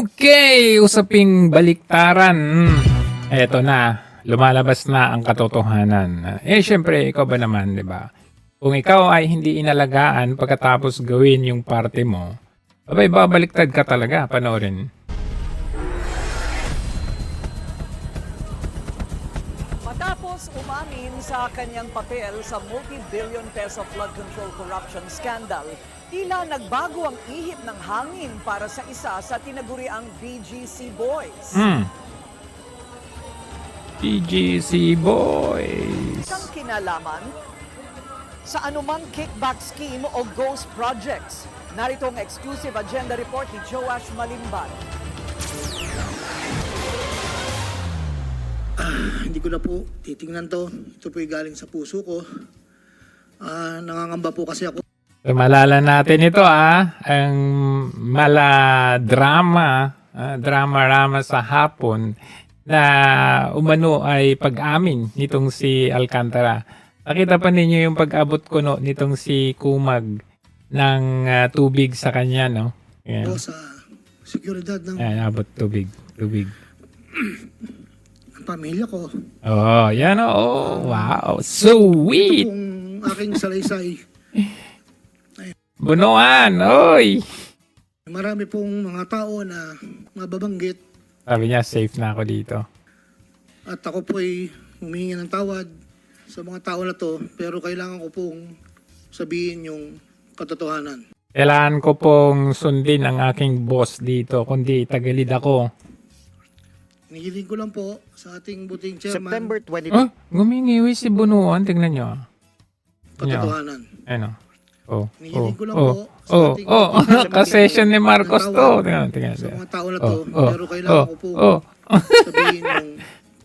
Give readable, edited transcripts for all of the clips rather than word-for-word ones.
Okay, usaping baliktaran. Eto na, lumalabas na ang katotohanan. Syempre, ikaw ba naman, 'di ba? Kung ikaw ay hindi inalagaan pagkatapos gawin yung parte mo, abay babaliktad ka talaga, panoorin. Matapos umamin sa kanyang papel sa multi-billion peso flood control corruption scandal, tila nagbago ang ihip ng hangin para sa isa sa tinaguriang BGC Boys. BGC Boys. Isang kinalaman sa anumang kickback scheme o ghost projects. Narito ang exclusive agenda report ni Joash Malimbal. Hindi ko na po titingnan to. Ito po galing sa puso ko. Nangangamba po kasi ako. So, malala natin ito ang maladrama, drama-rama sa hapon na umano ay pag-amin nitong si Alcantara. Nakita pa ninyo yung pag-abot ko nitong si Kumag ng tubig sa kanya, no? Ayan. Po sa seguridad ng Ayan, abot tubig. pamilya ko. Oh, yan oh. Wow, sweet. Ito pong aking salaysay. Bunuan, oy. Marami pong mga tao na mababanggit Sabi niya, safe na ako dito. at ako po ay humingi ng tawad sa mga tao na to, pero kailangan ko pong sabihin yung katotohanan. Kailangan ko pong sundin ang aking boss dito, kundi tagalid ako. Hinihiling ko lang po sa ating buting chairman September 20. Oh, gumingiwi si Bunuan. Tingnan nyo. katotohanan. Ano? Oh, Hinihiling ko lang oh, po sa oh, ating oh, buting ka-session ni Marcos to. tawad Tingnan. sa mga tao na to, Oh, pero kailangan ko pong sabihin yung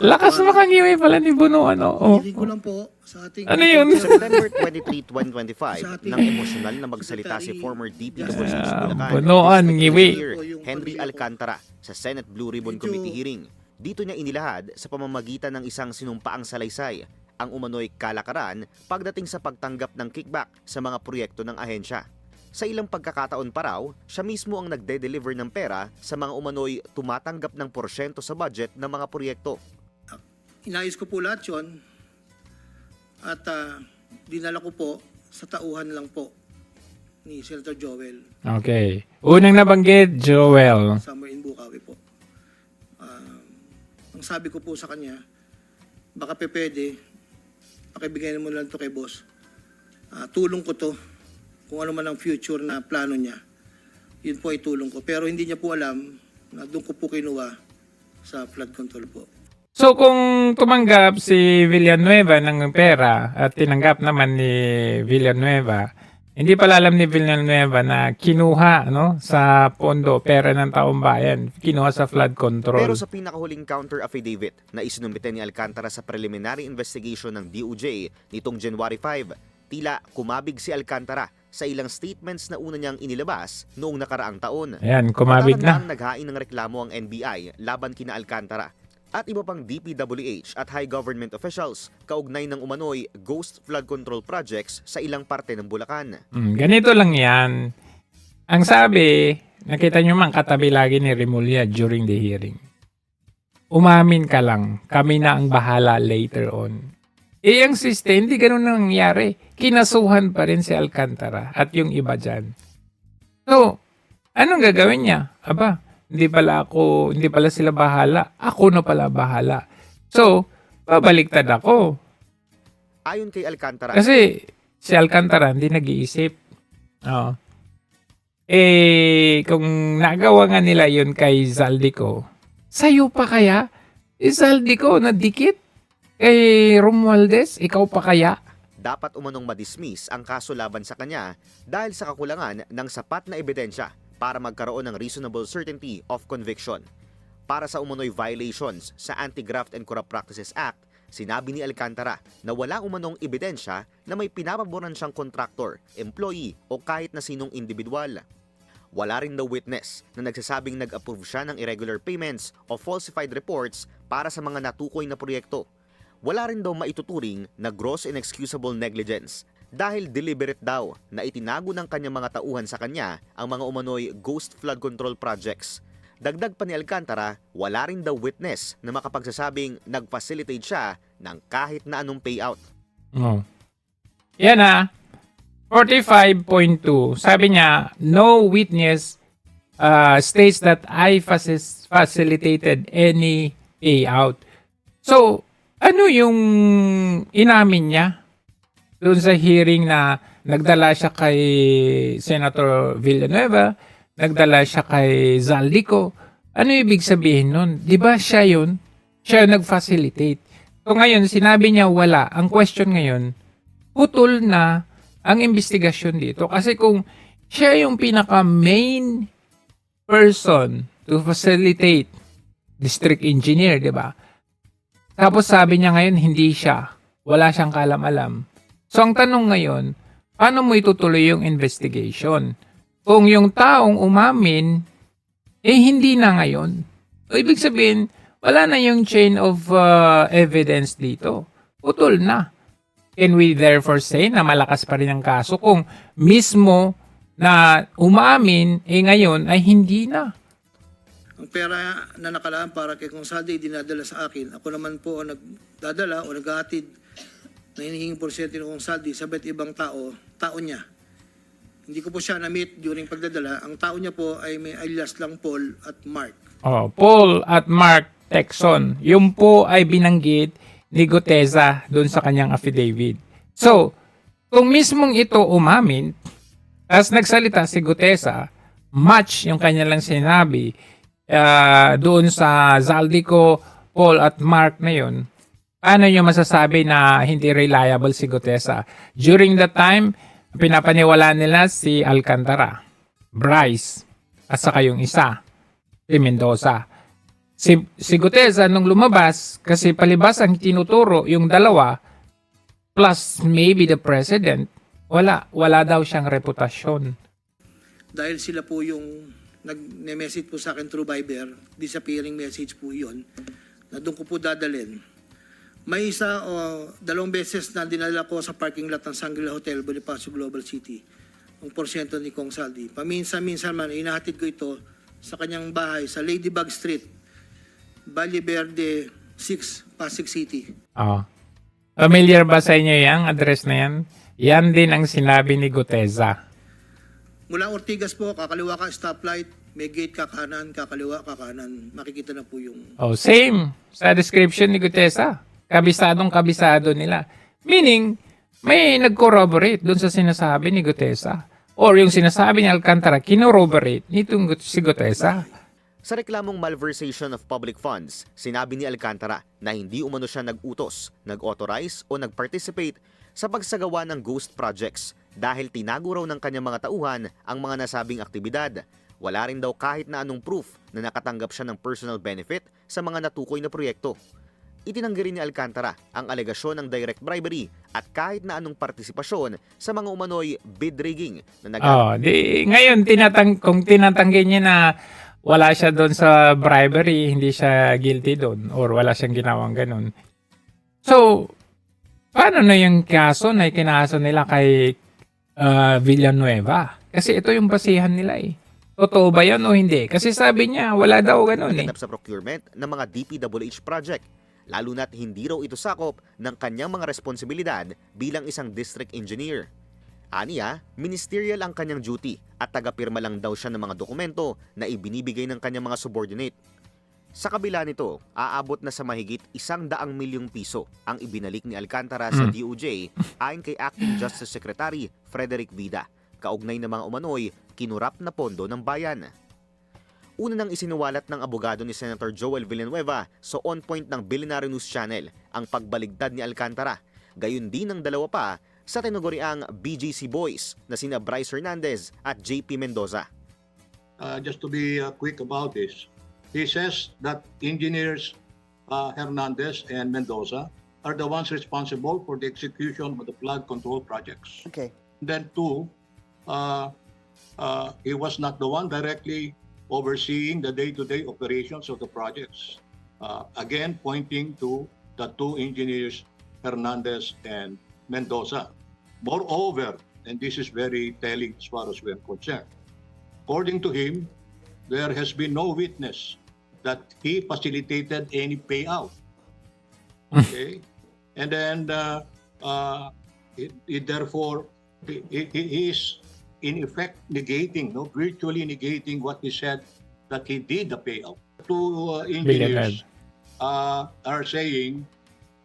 Lakas makangiwi pala ni Bunuan. Oh. Hinihiling ko lang po sa ating Ano yun? September 23, Sa 2025, ating nang emosyonal na magsalita si former DPWH Bulacan, Bunuan, District ngiwi. Engineer Henry Alcantara sa Senate Blue Ribbon Committee hearing. Dito niya inilahad sa pamamagitan ng isang sinumpaang salaysay ang umano'y kalakaran pagdating sa pagtanggap ng kickback sa mga proyekto ng ahensya. Sa ilang pagkakataon pa raw, siya mismo ang nagde-deliver ng pera sa mga umano'y tumatanggap ng porsyento sa budget ng mga proyekto. Inayos ko po lahat yun at dinala ko po sa tauhan lang po ni Senator Joel Okay. Unang nabanggit, Joel. somewhere in Bukawi po. Ang sabi ko po sa kanya, baka pwede, pakibigay mo lang to kay boss. Tulong ko to, kung ano man ang future na plano niya. Yun po ay tulong ko. Pero hindi niya po alam na doon ko po kinuha sa flood control po. So kung tumanggap si Villanueva ng pera at tinanggap naman ni Villanueva, hindi pala alam ni Villanueva na kinuha sa pondo pera ng taong bayan, kinuha sa flood control. Pero sa pinakahuling counter affidavit na isinumbite ni Alcantara sa preliminary investigation ng DOJ nitong January 5, tila kumabig si Alcantara sa ilang statements na una niyang inilabas noong nakaraang taon. Ayan, kumabig na. Matatandaang naghain ng reklamo ang NBI laban kina Alcantara at iba pang DPWH at high government officials kaugnay ng umano'y ghost flood control projects sa ilang parte ng Bulacan. Ganito lang yan. Ang sabi, nakita nyo man katabi lagi ni Remulla during the hearing. Umamin ka lang, kami na ang bahala later on. Ang system, hindi ganun nangyari. Kinasuhan pa rin si Alcantara at yung iba dyan. So, anong gagawin niya? Aba, hindi pala sila bahala. Ako na pala bahala. So, babaliktad ako. Ayon kay Alcantara, Kasi si Alcantara hindi nag-iisip. Oo. Kung nagawa nga nila yun kay Zaldico, sa'yo pa kaya? Zaldico, nadikit? Kay Romualdez, ikaw pa kaya? dapat umanong madismiss ang kaso laban sa kanya dahil sa kakulangan ng sapat na ebidensya para magkaroon ng reasonable certainty of conviction. Para sa umano'y violations sa Anti-Graft and Corrupt Practices Act, sinabi ni Alcantara na wala umanong ebidensya na may pinapaboran siyang kontraktor, employee o kahit na sinong individual. Wala rin daw witness na nagsasabing nag-approve siya ng irregular payments o falsified reports para sa mga natukoy na proyekto. Wala rin daw maituturing na gross inexcusable negligence dahil deliberate daw na itinago ng kanyang mga tauhan sa kanya ang mga umano'y ghost flood control projects. Dagdag pa ni Alcantara, wala rin daw witness na makapagsasabing nag-facilitate siya ng kahit na anong payout. Oh. Yan 45.2. Sabi niya, no witness states that I facilitated any payout. So, ano yung inamin niya doon sa hearing na nagdala siya kay Senator Villanueva, nagdala siya kay Zaldico? Ano ibig sabihin nun? Di ba siya yun? Siya yung nag-facilitate. So ngayon, sinabi niya wala. Ang question ngayon, putol na ang investigasyon dito. Kasi kung siya yung pinaka-main person to facilitate, district engineer, di ba? Tapos sabi niya ngayon, hindi siya. Wala siyang kalam-alam. So ang tanong ngayon, paano mo itutuloy yung investigation? Kung yung taong umamin, hindi na ngayon. So ibig sabihin, wala na yung chain of evidence dito. Putol na. Can we therefore say na malakas pa rin ang kaso kung mismo na umamin, ngayon ay hindi na? Ang pera na nakalaan para kay Kong Saldi dinadala sa akin. Ako naman po ang nagdadala o naghahatid na hinihinging porsyento ng Kong Saldi sa iba't ibang tao niya. Hindi ko po siya na-meet during pagdadala. Ang tao niya po ay may alias lang Paul at Mark. Paul at Mark Texon. Yung po ay binanggit ni Guteza doon sa kanyang affidavit. So, kung mismong ito umamin, tapos nagsalita si Guteza, match yung kanya lang sinabi doon sa Zaldico, Paul at Mark na yun, paano nyo masasabi na hindi reliable si Guteza? During that time, pinapaniwala nila si Alcantara, Bryce, at saka yung isa, si Mendoza. Si Guteza nung lumabas, kasi palibas ang tinuturo yung dalawa, plus maybe the president, wala daw siyang reputasyon. Dahil sila po yung nag-message po sa akin through Viber, disappearing message po yun, na doon ko po dadalhin. May isa o dalawang beses na dinala ko sa parking lot ng Shangri-La Hotel, Bonifacio Global City, ang porsyento ni Kong Saldi. Paminsan-minsan man, inahatid ko ito sa kanyang bahay sa Ladybug Street, Valle Verde 6, Pasig City. Familiar ba sa inyo yung address na yan? Yan din ang sinabi ni Guteza. Mula Ortigas po, kakaliwa ka stoplight, may gate ka kanan, kakaliwa ka kanan. Makikita na po yung... Same sa description ni Guteza. Kabisadong-kabisado nila. Meaning, may nag-corroborate doon sa sinasabi ni Guteza. Or yung sinasabi ni Alcantara, kinorroborate nitong si Guteza. Sa reklamong malversation of public funds, sinabi ni Alcantara na hindi umano siya nag-utos, nag-authorize o nag-participate sa pagsagawa ng ghost projects dahil tinago raw ng kanyang mga tauhan ang mga nasabing aktibidad. Wala rin daw kahit na anong proof na nakatanggap siya ng personal benefit sa mga natukoy na proyekto. Itinanggi rin ni Alcantara ang alegasyon ng direct bribery at kahit na anong partisipasyon sa mga umano'y bid rigging na ngayon, kung tinatanggi niya na wala siya doon sa bribery, hindi siya guilty doon or wala siyang ginawang ganun. So, paano na yung kaso na ikinaso nila kay Villanueva? Kasi ito yung basihan nila eh. Totoo ba yan o hindi? Kasi sabi niya, wala daw ganun eh. Naganap sa procurement ng mga DPWH project, lalo na't hindi raw ito sakop ng kanyang mga responsibilidad bilang isang district engineer. Aniya, ministerial ang kanyang duty at tagapirma lang daw siya ng mga dokumento na ibinibigay ng kanyang mga subordinate. Sa kabila nito, aabot na sa mahigit 100 milyong piso ang ibinalik ni Alcantara sa DOJ ayon kay Acting Justice Secretary Frederick Vida, kaugnay ng mga umano'y kinurap na pondo ng bayan. Una nang isinuwalat ng abogado ni Senator Joel Villanueva sa On Point ng Billionaire News Channel ang pagbaligtad ni Alcantara, gayon din ng dalawa pa sa tinaguriang BGC Boys na sina Bryce Hernandez at JP Mendoza. Just to be quick about this, he says that engineers Hernandez and Mendoza are the ones responsible for the execution of the flood control projects. Okay. Then two, he was not the one directly overseeing the day-to-day operations of the projects. Again, pointing to the two engineers, Hernandez and Mendoza. Moreover, and this is very telling as far as we are concerned, according to him, there has been no witness that he facilitated any payout. Okay? And then, therefore, he is in effect negating, no, virtually negating what he said that he did the payout. Two engineers are saying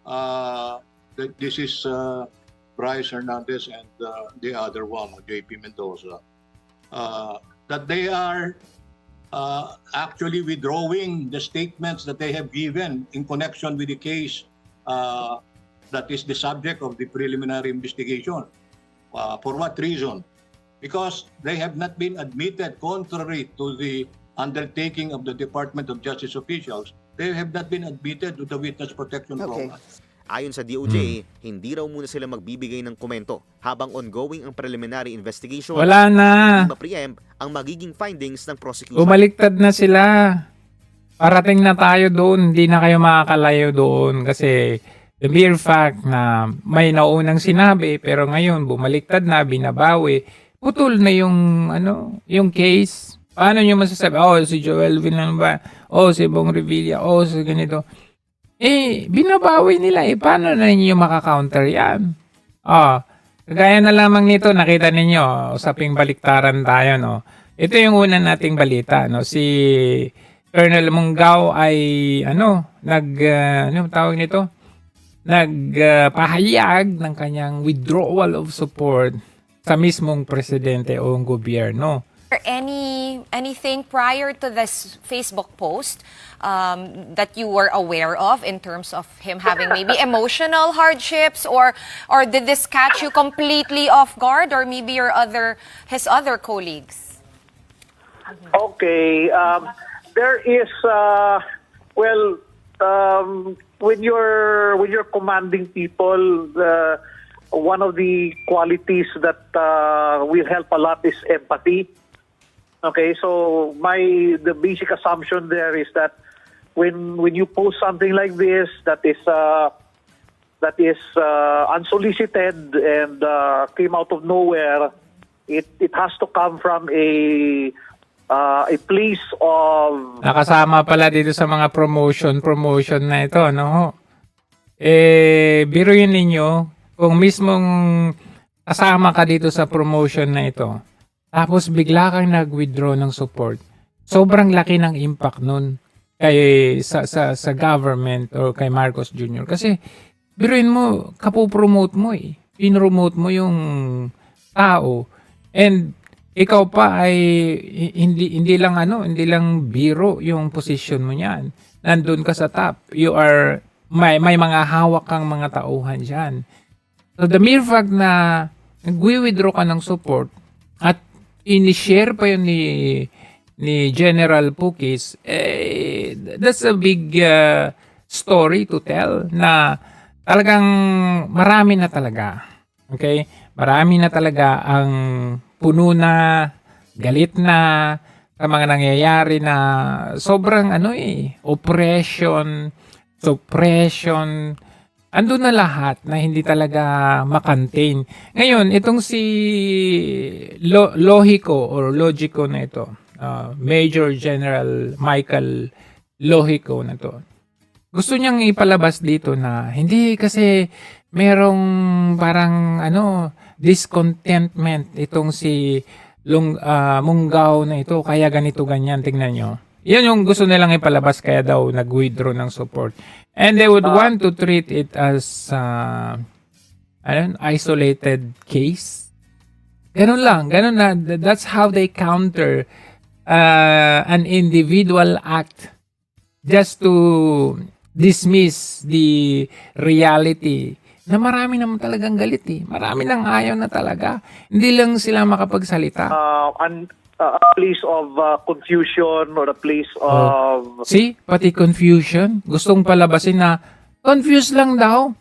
that this is Bryce Hernandez and the other one, JP Mendoza, that they are actually withdrawing the statements that they have given in connection with the case that is the subject of the preliminary investigation. For what reason? Because they have not been admitted, contrary to the undertaking of the Department of Justice officials, they have not been admitted to the witness protection program. Ayon sa DOJ, hindi raw muna sila magbibigay ng komento habang ongoing ang preliminary investigation. Wala na. Hindi ma-preempt ang magiging findings ng prosecution. Bumaliktad na sila. Parating na tayo doon. Hindi na kayo makakalayo doon. Kasi the mere fact na may naunang sinabi pero ngayon bumaliktad na, binabawi, putol na yung, yung case. Paano nyo masasabi? Oh, si Joel Villanueva. Oh, si Bong Revilla. Oh, si ganito. Binabawi nila. Paano na ninyo makakounter yan? Kagaya na lamang nito, nakita ninyo, usaping baliktaran tayo, no? Ito yung una nating balita, no? Si Colonel Munggaw ay, tawag nito? Nagpahayag ng kanyang withdrawal of support sa mismong presidente o gobyerno. Anything prior to this Facebook post that you were aware of in terms of him having maybe emotional hardships, or did this catch you completely off guard, or maybe his other colleagues? Okay, there is when you're commanding people, one of the qualities that will help a lot is empathy. Okay, so the basic assumption there is that when you post something like this that is unsolicited and came out of nowhere, it has to come from a place of... Nakasama pala dito sa mga promotion na ito, no? Biruin ninyo, kung mismong kasama ka dito sa promotion na ito, tapos bigla kang nag-withdraw ng support, sobrang laki ng impact nun kay sa government or kay Marcos Jr. Kasi biruin mo, kapopromote mo pinromote mo yung tao, and ikaw pa ay hindi lang biro yung position mo niyan. Nandun ka sa top. May mga hawak kang mga tauhan diyan. So the mere fact na nag-withdraw ka ng support at ini-share pa yun ni General Pukis, that's a big story to tell na talagang marami na talaga. Okay? Marami na talaga ang puno na, galit na sa mga nangyayari na sobrang oppression, suppression, ando na lahat na hindi talaga makontain. Ngayon, itong si Logico na ito, Major General Michael Logico na to, gusto niyang ipalabas dito na hindi kasi merong parang discontentment itong si Munggaw na ito, kaya ganito ganyan, tingnan nyo. Yan yung gusto nilang ipalabas, kaya daw nag-withdraw ng support. And they would want to treat it as isolated case. Ganun na. That's how they counter an individual act just to dismiss the reality na marami naman talagang galit Marami nang ayaw na talaga. Hindi lang sila makapagsalita. A place of confusion or a place of... See? Pati confusion. Gustong palabasin na confused lang daw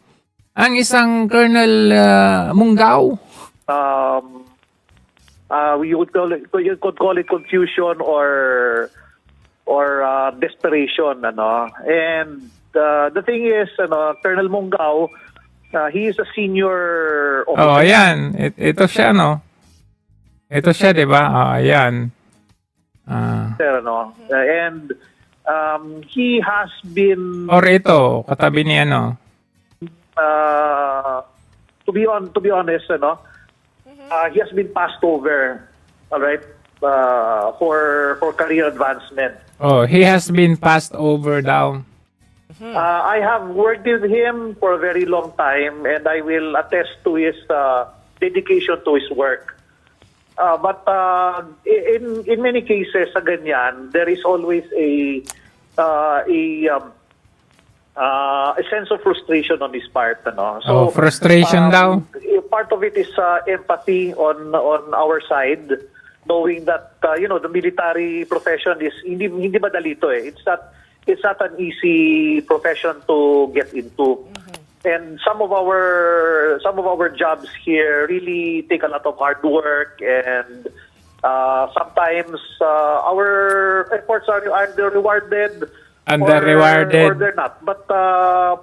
ang isang Colonel Munggaw. You could call it confusion or desperation, And the thing is, Colonel Munggaw, he is a senior officer. Oh, ayan. Ito siya, no? Ito siya, di ba? Ayan. Sir, ano? And he has been Or ito, katabi ni ano. to be honest, ano, he has been passed over, all right, for career advancement. Oh, he has been passed over daw. I have worked with him for a very long time, and I will attest to his dedication to his work. But in many cases sa ganyan, there is always a sense of frustration on his part, ano. Oh, frustration daw. Part of it is empathy on our side, knowing that the military profession is hindi madali to eh. It's not an easy profession to get into. And some of our jobs here really take a lot of hard work, and sometimes our efforts are either rewarded Underrewarded. or they're not. But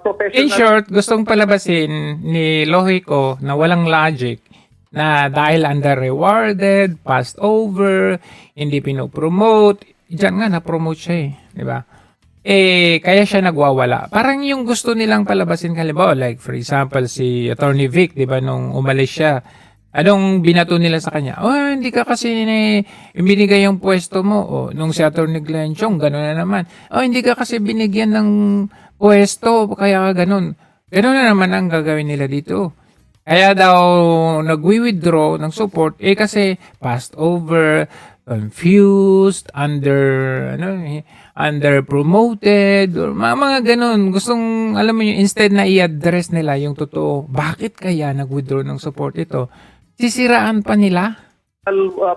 professional In short, gustong palabasin ni Lohiko na walang logic na dahil under-rewarded, passed over, hindi pinopromote. Diyan nga, na-promote siya eh. Di ba? Kaya siya nagwawala. Parang yung gusto nilang palabasin, halimbawa, like for example, si Attorney Vic, di ba, nung umalis siya, anong binato nila sa kanya? Oh, hindi ka kasi binigay yung pwesto mo. Oh, nung si Attorney Glenn Chong, gano'n na naman. Oh, hindi ka kasi binigyan ng pwesto, kaya ka gano'n. Gano'n na naman ang gagawin nila dito. Kaya daw nagwi-withdraw ng support kasi passed over, confused, under promoted, or mga ganun. Gustong, alam mo yun, instead na i-address nila yung totoo, bakit kaya nag-withdraw ng support ito? Sisiraan pa nila?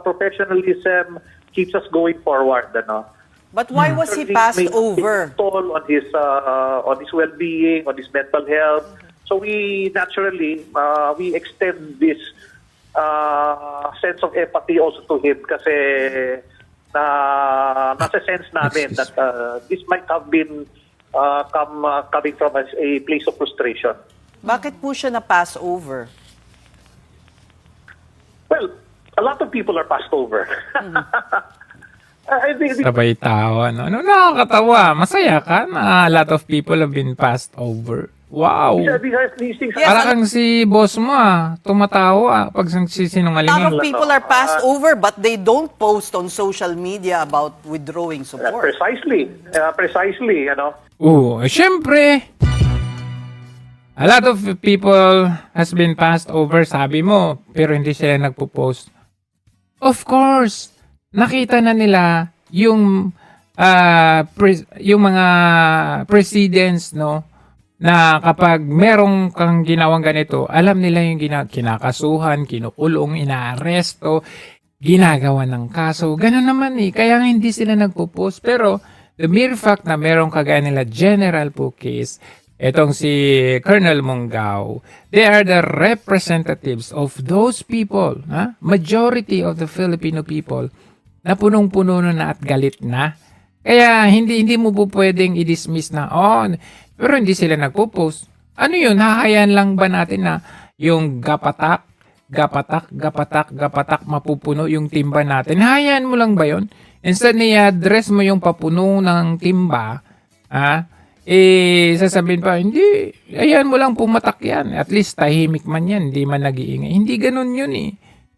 professionalism keeps us going forward, ano. But why was he passed May over? toll on his well-being, on his mental health. So we naturally we extend this sense of empathy also to him kasi nasa sense namin that this might have been coming from a place of frustration. Bakit po siya na-pass over? Well, a lot of people are passed over. I think Sabay tawa. No? Ano, nakakatawa. Masaya ka na a lot of people have been passed over. Wow! these things Yes, Para kang si boss mo tumatawa pag A lot sinungalingan. of people are passed over but they don't post on social media about withdrawing support. precisely, Syempre, a lot of people has been passed over, sabi mo, pero hindi sila nagpo-post. Of course, nakita na nila yung yung mga precedents, no, na kapag merong kang ginawang ganito, alam nila yung kinakasuhan, kinukulong, inaaresto, ginagawa ng kaso. Ganun naman kaya hindi sila nagpo-post. Pero the mere fact na merong kagaya nila General Pukis, etong si Colonel Mungao, they are the representatives of those people, majority of the Filipino people, na punong-puno na at galit na. Kaya hindi mo po pwedeng i-dismiss na, pero hindi sila nagpo-post. Ano yun? Hahayaan lang ba natin na yung gapatak, mapupuno yung timba natin? Hahayaan mo lang ba yun? Instead na i-address mo yung papuno ng timba, sasabihin pa, hindi, ayan mo lang pumatak yan. At least tahimik man yan, hindi man nag-iingay. Hindi ganun yun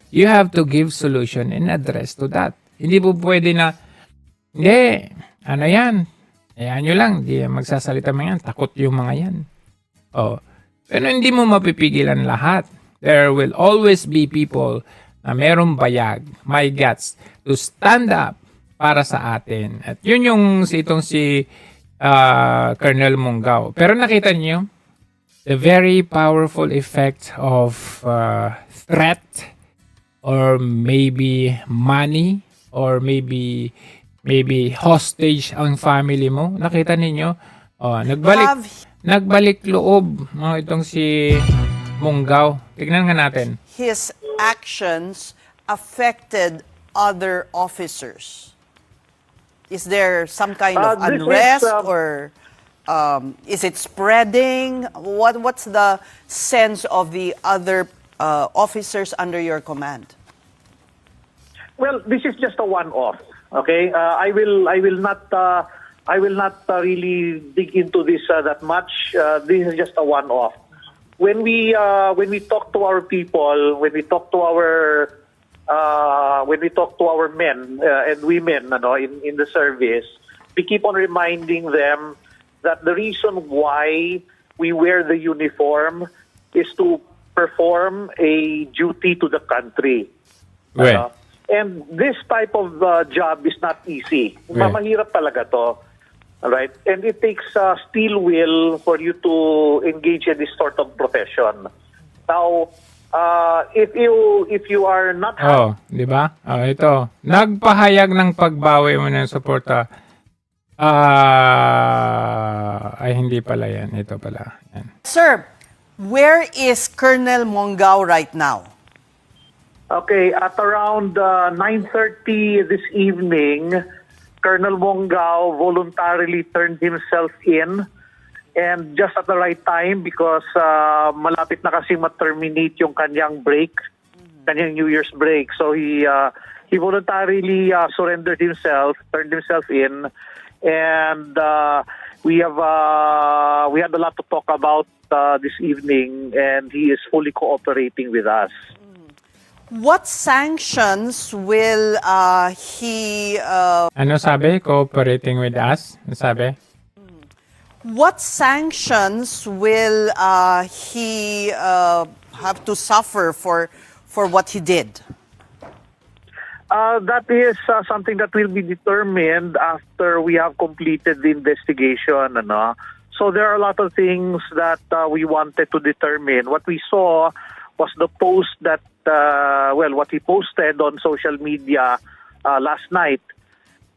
You have to give solution and address to that. Hindi po pwede na, hindi, ano yan? Ayan nyo lang, di magsasalita mga yan. Takot yung mga yan. Pero hindi mo mapipigilan lahat. There will always be people na merong bayag, may guts, to stand up para sa atin. At yun yung itong si Colonel Mungao. Pero nakita niyo, the very powerful effect of threat, or maybe money, or maybe hostage ang family mo. Nakita ninyo? Nagbalik loob itong si Mungao. Tignan nga natin. His actions affected other officers. Is there some kind of this is, unrest or is it spreading? What's the sense of the other officers under your command? Well, this is just a one-off. Okay, I will not really dig into this that much. This is just a one-off. When we talk to our people, when we talk to our men and women, in the service, we keep on reminding them that the reason why we wear the uniform is to perform a duty to the country. Well, And this type of job is not easy. Yeah. Mahirap talaga to. All right? And it takes steel will for you to engage in this sort of profession. Now, if you are not di ba? Ito. Nagpahayag ng pagbawi mo ng suporta. Ay, hindi pala yan. Ito pala. Yan. Sir, where is Colonel Mongao right now? Okay, at around 9:30 this evening, Colonel Mongao voluntarily turned himself in, and just at the right time because malapit na kasi ma-terminate yung kanyang break, kanyang New Year's break. So he voluntarily surrendered himself, turned himself in, and we had a lot to talk about this evening, and he is fully cooperating with us. What sanctions will he Ano sabi? Cooperating with us? Ano sabi? what sanctions will he have to suffer for what he did? That is something that will be determined after we have completed the investigation. So there are a lot of things that we wanted to determine. What we saw was the post that, what he posted on social media last night.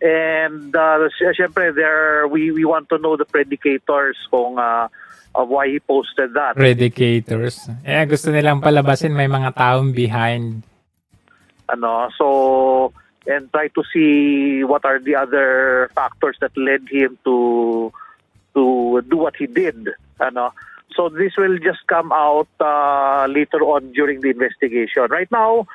And syempre, we want to know the predicators of why he posted that. Predicators. Gusto nilang palabasin may mga taong behind. So, and try to see what are the other factors that led him to do what he did. So this will just come out later on during the investigation. Right now,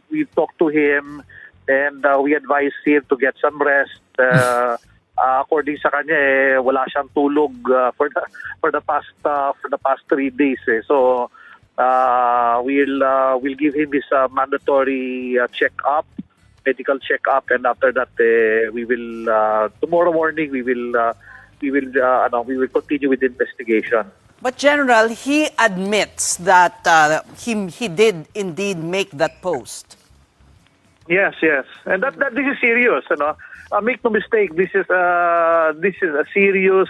we've talked to him, and we advise him to get some rest. According sa kanya, wala siyang tulog for the past 3 days. So we'll give him his mandatory check-up, medical check-up, and after that we will tomorrow morning we will continue with the investigation. But General, he admits that he did indeed make that post. Yes, and that this is serious. Make no mistake, this is a serious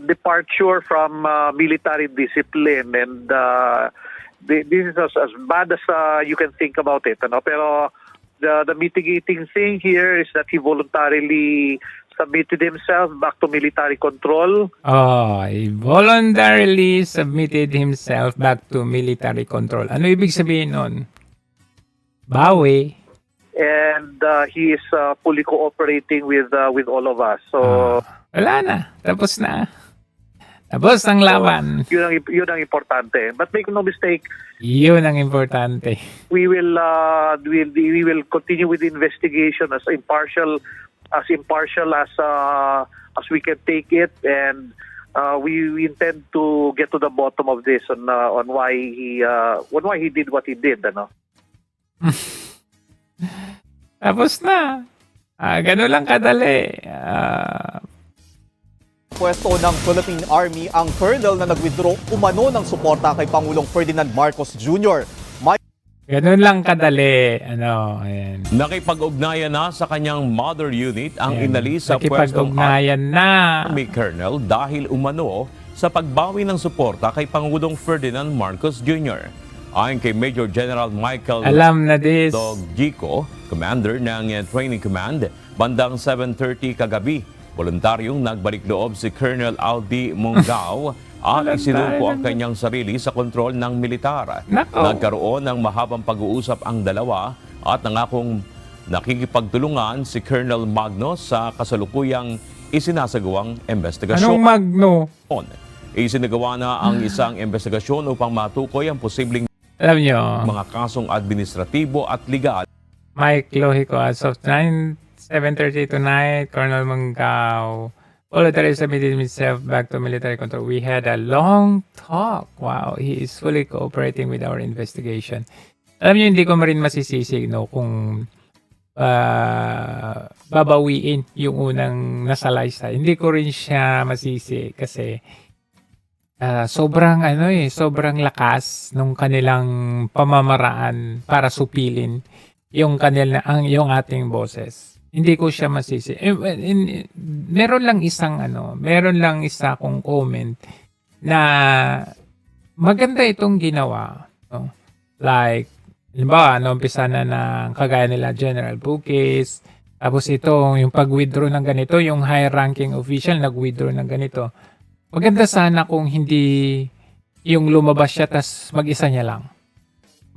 departure from military discipline, and this is as bad as you can think about it. Pero the mitigating thing here is that he voluntarily submitted himself back to military control. He voluntarily submitted himself back to military control. Ano ibig sabihin nun? Bawi. And he is fully cooperating with all of us. So Wala na. Tapos na. Tapos ang laban. yun ang importante. But make no mistake, Yun ang importante. we will continue with the investigation as impartial as we can take it, and we intend to get to the bottom of this on why he did what he did. Tapos na. Ganun lang kadali. Pwesto ng Philippine Army ang colonel na nag-withdraw umano ng suporta kay Pangulong Ferdinand Marcos Jr. Ganun lang kadali. Ayan. Nakipag-ugnayan na sa kanyang mother unit ang Ayan. inalis sa pwestong Nakipag-ugnayan na. Army Colonel dahil umano sa pagbawi ng suporta kay Pangulong Ferdinand Marcos Jr. Ayon kay Major General Michael Alam na this. Gico, commander ng Training Command, bandang 7:30 kagabi, voluntaryong nagbalik loob si Colonel Aldi Mongao at isinuko ang kanyang sarili sa kontrol ng militar. Nako. Nagkaroon ng mahabang pag-uusap ang dalawa at nangakong nakikipagtulungan si Colonel Magno sa kasalukuyang isinasagawang investigasyon. Anong Magno? Isinagawa na ang isang investigasyon upang matukoy ang posibleng Alam nyo, mga kasong administratibo at legal. Mike Lohico, as of 7:30 tonight, Colonel Mungao voluntarily submitted himself back to military control. We had a long talk. Wow, he is fully cooperating with our investigation. Alam niyo, hindi ko rin masisisi, no, kung babawiin yung unang nasalaysay. Hindi ko rin siya masisi kasi sobrang sobrang lakas nung kanilang pamamaraan para supilin yung yung ating boses. Hindi ko siya masisi. Meron lang isa kong comment na maganda itong ginawa, no? Like, halimbawa, umpisa na ng kagaya nila General Bukis, tapos ito, yung pag-withdraw ng ganito, yung high-ranking official nag-withdraw ng ganito. Maganda sana kung hindi yung lumabas siya tas mag-isa niya lang.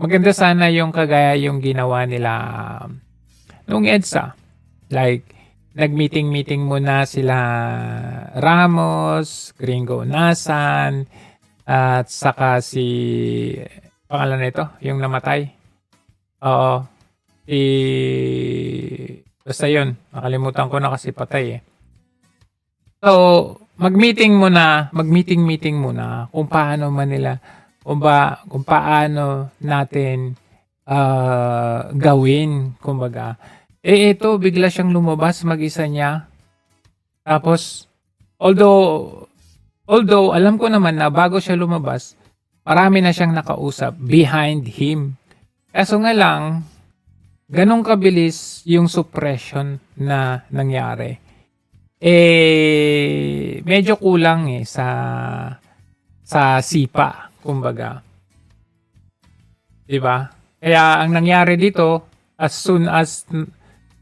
Maganda sana yung kagaya yung ginawa nila nung EDSA. Like, nag-meeting muna sila Ramos, Gringo Nasan, at saka si pangalan nito, yung namatay. Oo. Basta yun. Nakalimutan ko na kasi patay eh. So, mag-meeting muna kung paano kung paano natin gawin, kumbaga. Ito, bigla siyang lumabas mag-isa niya. Tapos, although alam ko naman na bago siya lumabas, marami na siyang nakausap behind him. Kaso nga lang, ganong kabilis yung suppression na nangyari. Medyo kulang sa sipa, kumbaga. Diba? Kaya ang nangyari dito, as soon as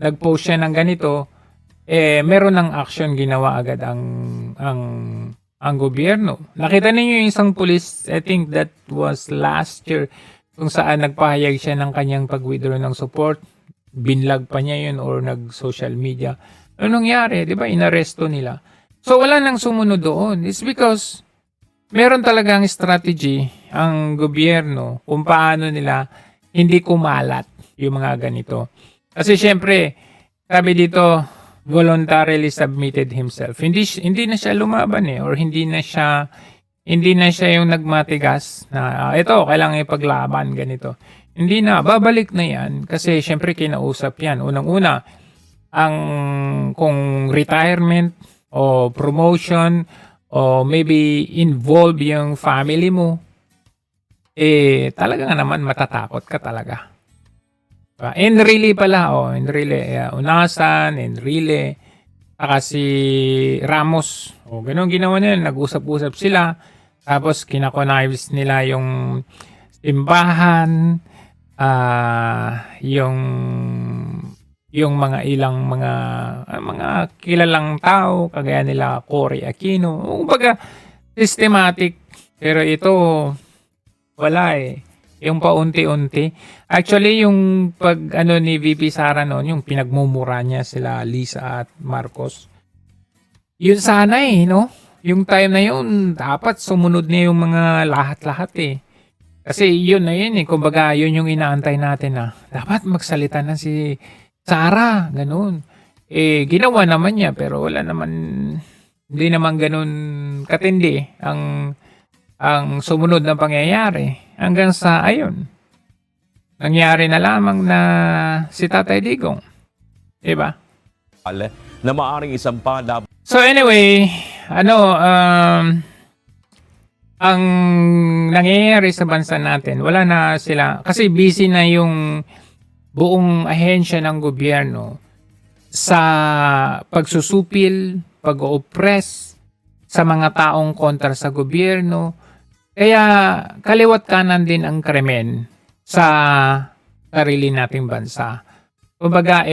nag-post siya ng ganito, meron ng action ginawa agad ang gobyerno. Nakita niyo yung isang police, I think that was last year, kung saan nagpahayag siya ng kanyang pag-withdraw ng support. Binlag pa niya yun or nag-social media. Ano nangyari? Di ba? Inaresto nila. So, wala nang sumunod doon. It's because meron talagang strategy ang gobyerno kung paano nila hindi kumalat yung mga ganito. Kasi syempre, sabi dito, voluntarily submitted himself. Hindi na siya lumaban or hindi na siya yung nagmatigas na ito kailangan ipaglaban ganito. Hindi na, babalik na yan kasi syempre kinausap yan. Unang-una, kung retirement o promotion o maybe involve yung family mo, talaga nga naman matatakot ka talaga. Enrile pala, Unasan, Enrile, saka si Ramos. Ganun ginawa nila, nag-usap-usap sila. Tapos kinakonnives nila yung simbahan, yung mga ilang mga kilalang tao, kagaya nila Cory Aquino. Kumbaga, systematic. Pero ito, wala yung paunti-unti. Actually, yung ni VP Sara noon, yung pinagmumura niya sila Lisa at Marcos. Yun sana no? Yung time na yun, dapat sumunod na yung mga lahat-lahat Kasi yun na yun kumbaga, yun yung inaantay natin na dapat magsalita na si Sara, ganun. Ginawa naman niya, pero wala naman, hindi naman ganun katindi ang sumunod na pangyayari. Hanggang sa, ayun, nangyari na lamang na si Tatay Digong. Diba? Na maaring isampa laban. So anyway, ang nangyayari sa bansa natin, wala na sila, kasi busy na yung buong ahensya ng gobyerno sa pagsusupil, pag-oppress sa mga taong kontra sa gobyerno. Kaya kaliwat kanan din ang krimen sa sarili nating bansa. Kumbaga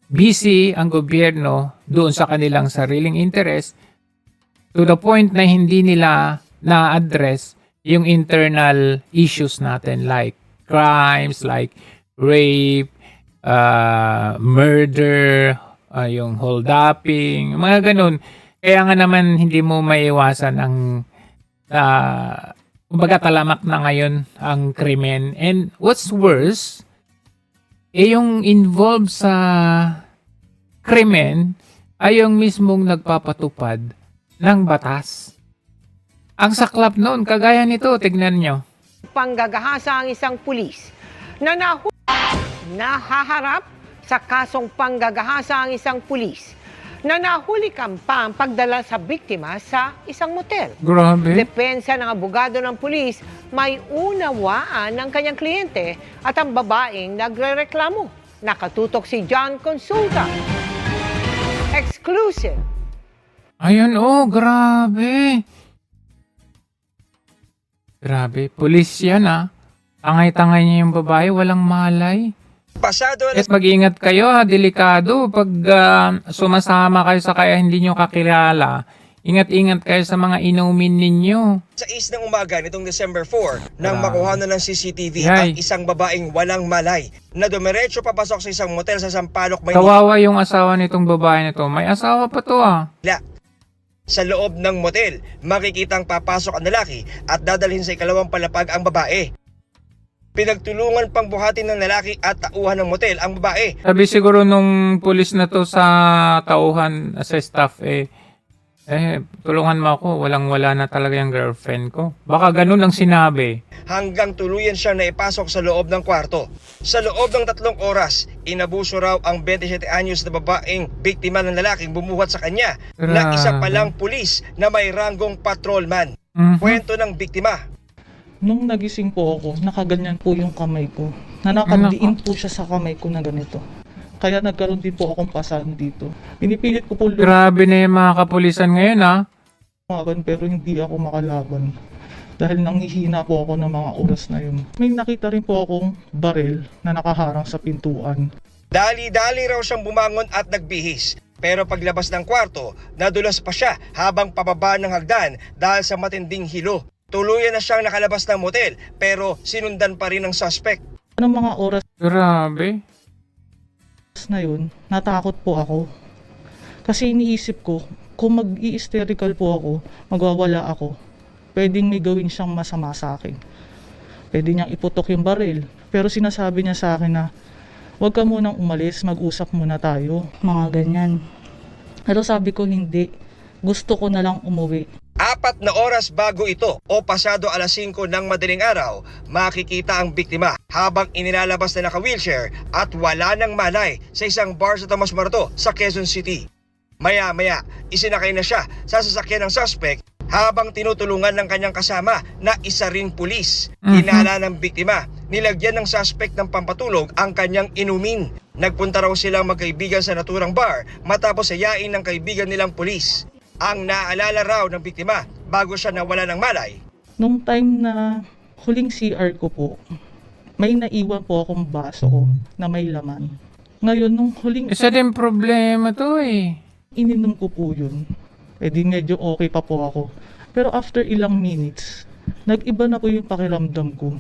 busy ang gobyerno doon sa kanilang sariling interest to the point na hindi nila na-address yung internal issues natin like crimes, like rape, murder, yung holduping, mga ganun. Kaya nga naman hindi mo maiwasan ang kumbaga talamak na ngayon ang krimen. And what's worse, yung involved sa krimen ay yung mismong nagpapatupad ng batas. Ang saklap noon, kagaya nito, tignan nyo. Panggagahasa ang isang pulis na nahaharap sa kasong panggagahasa ang isang pulis na nahulikan pa ang pagdala sa biktima sa isang motel. Grabe. Depensa ng abogado ng pulis, may unawaan ng kanyang kliyente at ang babaeng nagrereklamo. Nakatutok si John Consulta. Exclusive. Ayun, oh, grabe. Grabe, pulis yan ah. Tangay-tangay niya yung babae, walang malay. At mag-ingat kayo ha, delikado. Pag sumasama kayo sa kaya hindi nyo kakilala, ingat-ingat kayo sa mga inumin ninyo. Sa 6 ng umaga nitong December 4, nang makuha na ng CCTV Yay. ang isang babaeng walang malay na dumiretso papasok sa isang motel sa Sampaloc, Maynila. Kawawa yung asawa nitong babae nito. May asawa pa to ah. Sa loob ng motel, makikitang papasok ang lalaki at dadalhin sa ikalawang palapag ang babae. Pinagtulungan pang buhatin ng lalaki at tauhan ng motel ang babae. Sabi siguro nung pulis na to sa tauhan, sa staff, tulungan mo ako, walang-wala na talaga yung girlfriend ko. Baka ganun ang sinabi. Hanggang tuluyan siya na ipasok sa loob ng kwarto. Sa loob ng 3 oras, inabuso raw ang 27 anyos na babaeng biktima ng lalaking bumuhat sa kanya na isa palang pulis na may ranggong patrolman. Kwento ng biktima. Nung nagising po ako, nakaganyan po yung kamay ko. Na nakadiin po siya sa kamay ko na ganito. Kaya nagkaroon din po akong pasan dito. Pinipilit ko po Grabe na yung mga kapulisan ngayon ah. lumaban pero hindi ako makalaban. Dahil nanghihina po ako ng mga oras na yun. May nakita rin po akong baril na nakaharang sa pintuan. Dali-dali raw siyang bumangon at nagbihis. Pero paglabas ng kwarto, nadulas pa siya habang pababa ng hagdan dahil sa matinding hilo. Tuluyan na siyang nakalabas ng motel pero sinundan pa rin ng suspect. Anong mga oras Grabe. na yun, natakot po ako. Kasi iniisip ko, kung mag-i-hysterical po ako, magwawala ako. Pwedeng may gawin siyang masama sa akin. Pwede niyang iputok yung baril. Pero sinasabi niya sa akin na, huwag ka munang umalis, mag-usap muna tayo. Mga ganyan. Pero sabi ko hindi. Gusto ko na lang umuwi. 4 na oras bago ito o pasado alas 5 ng madaling araw, makikita ang biktima habang inilalabas na naka-wheelchair at wala ng malay sa isang bar sa Tomas Morato sa Quezon City. Maya-maya, isinakay na siya sa sasakyan ng suspect habang tinutulungan ng kanyang kasama na isa ring pulis. Hinala ng biktima, nilagyan ng suspect ng pampatulog ang kanyang inumin. Nagpunta raw silang magkaibigan sa naturang bar matapos sayain ng kaibigan nilang pulis. Ang naalala raw ng biktima bago siya nawala ng malay. Nung time na huling CR ko po, may naiwan po akong baso ko na may laman. Ngayon, nung huling Isa din problema to eh. ininom ko po yun, di medyo okay pa po ako. Pero after ilang minutes, nag-iba na po yung pakiramdam ko.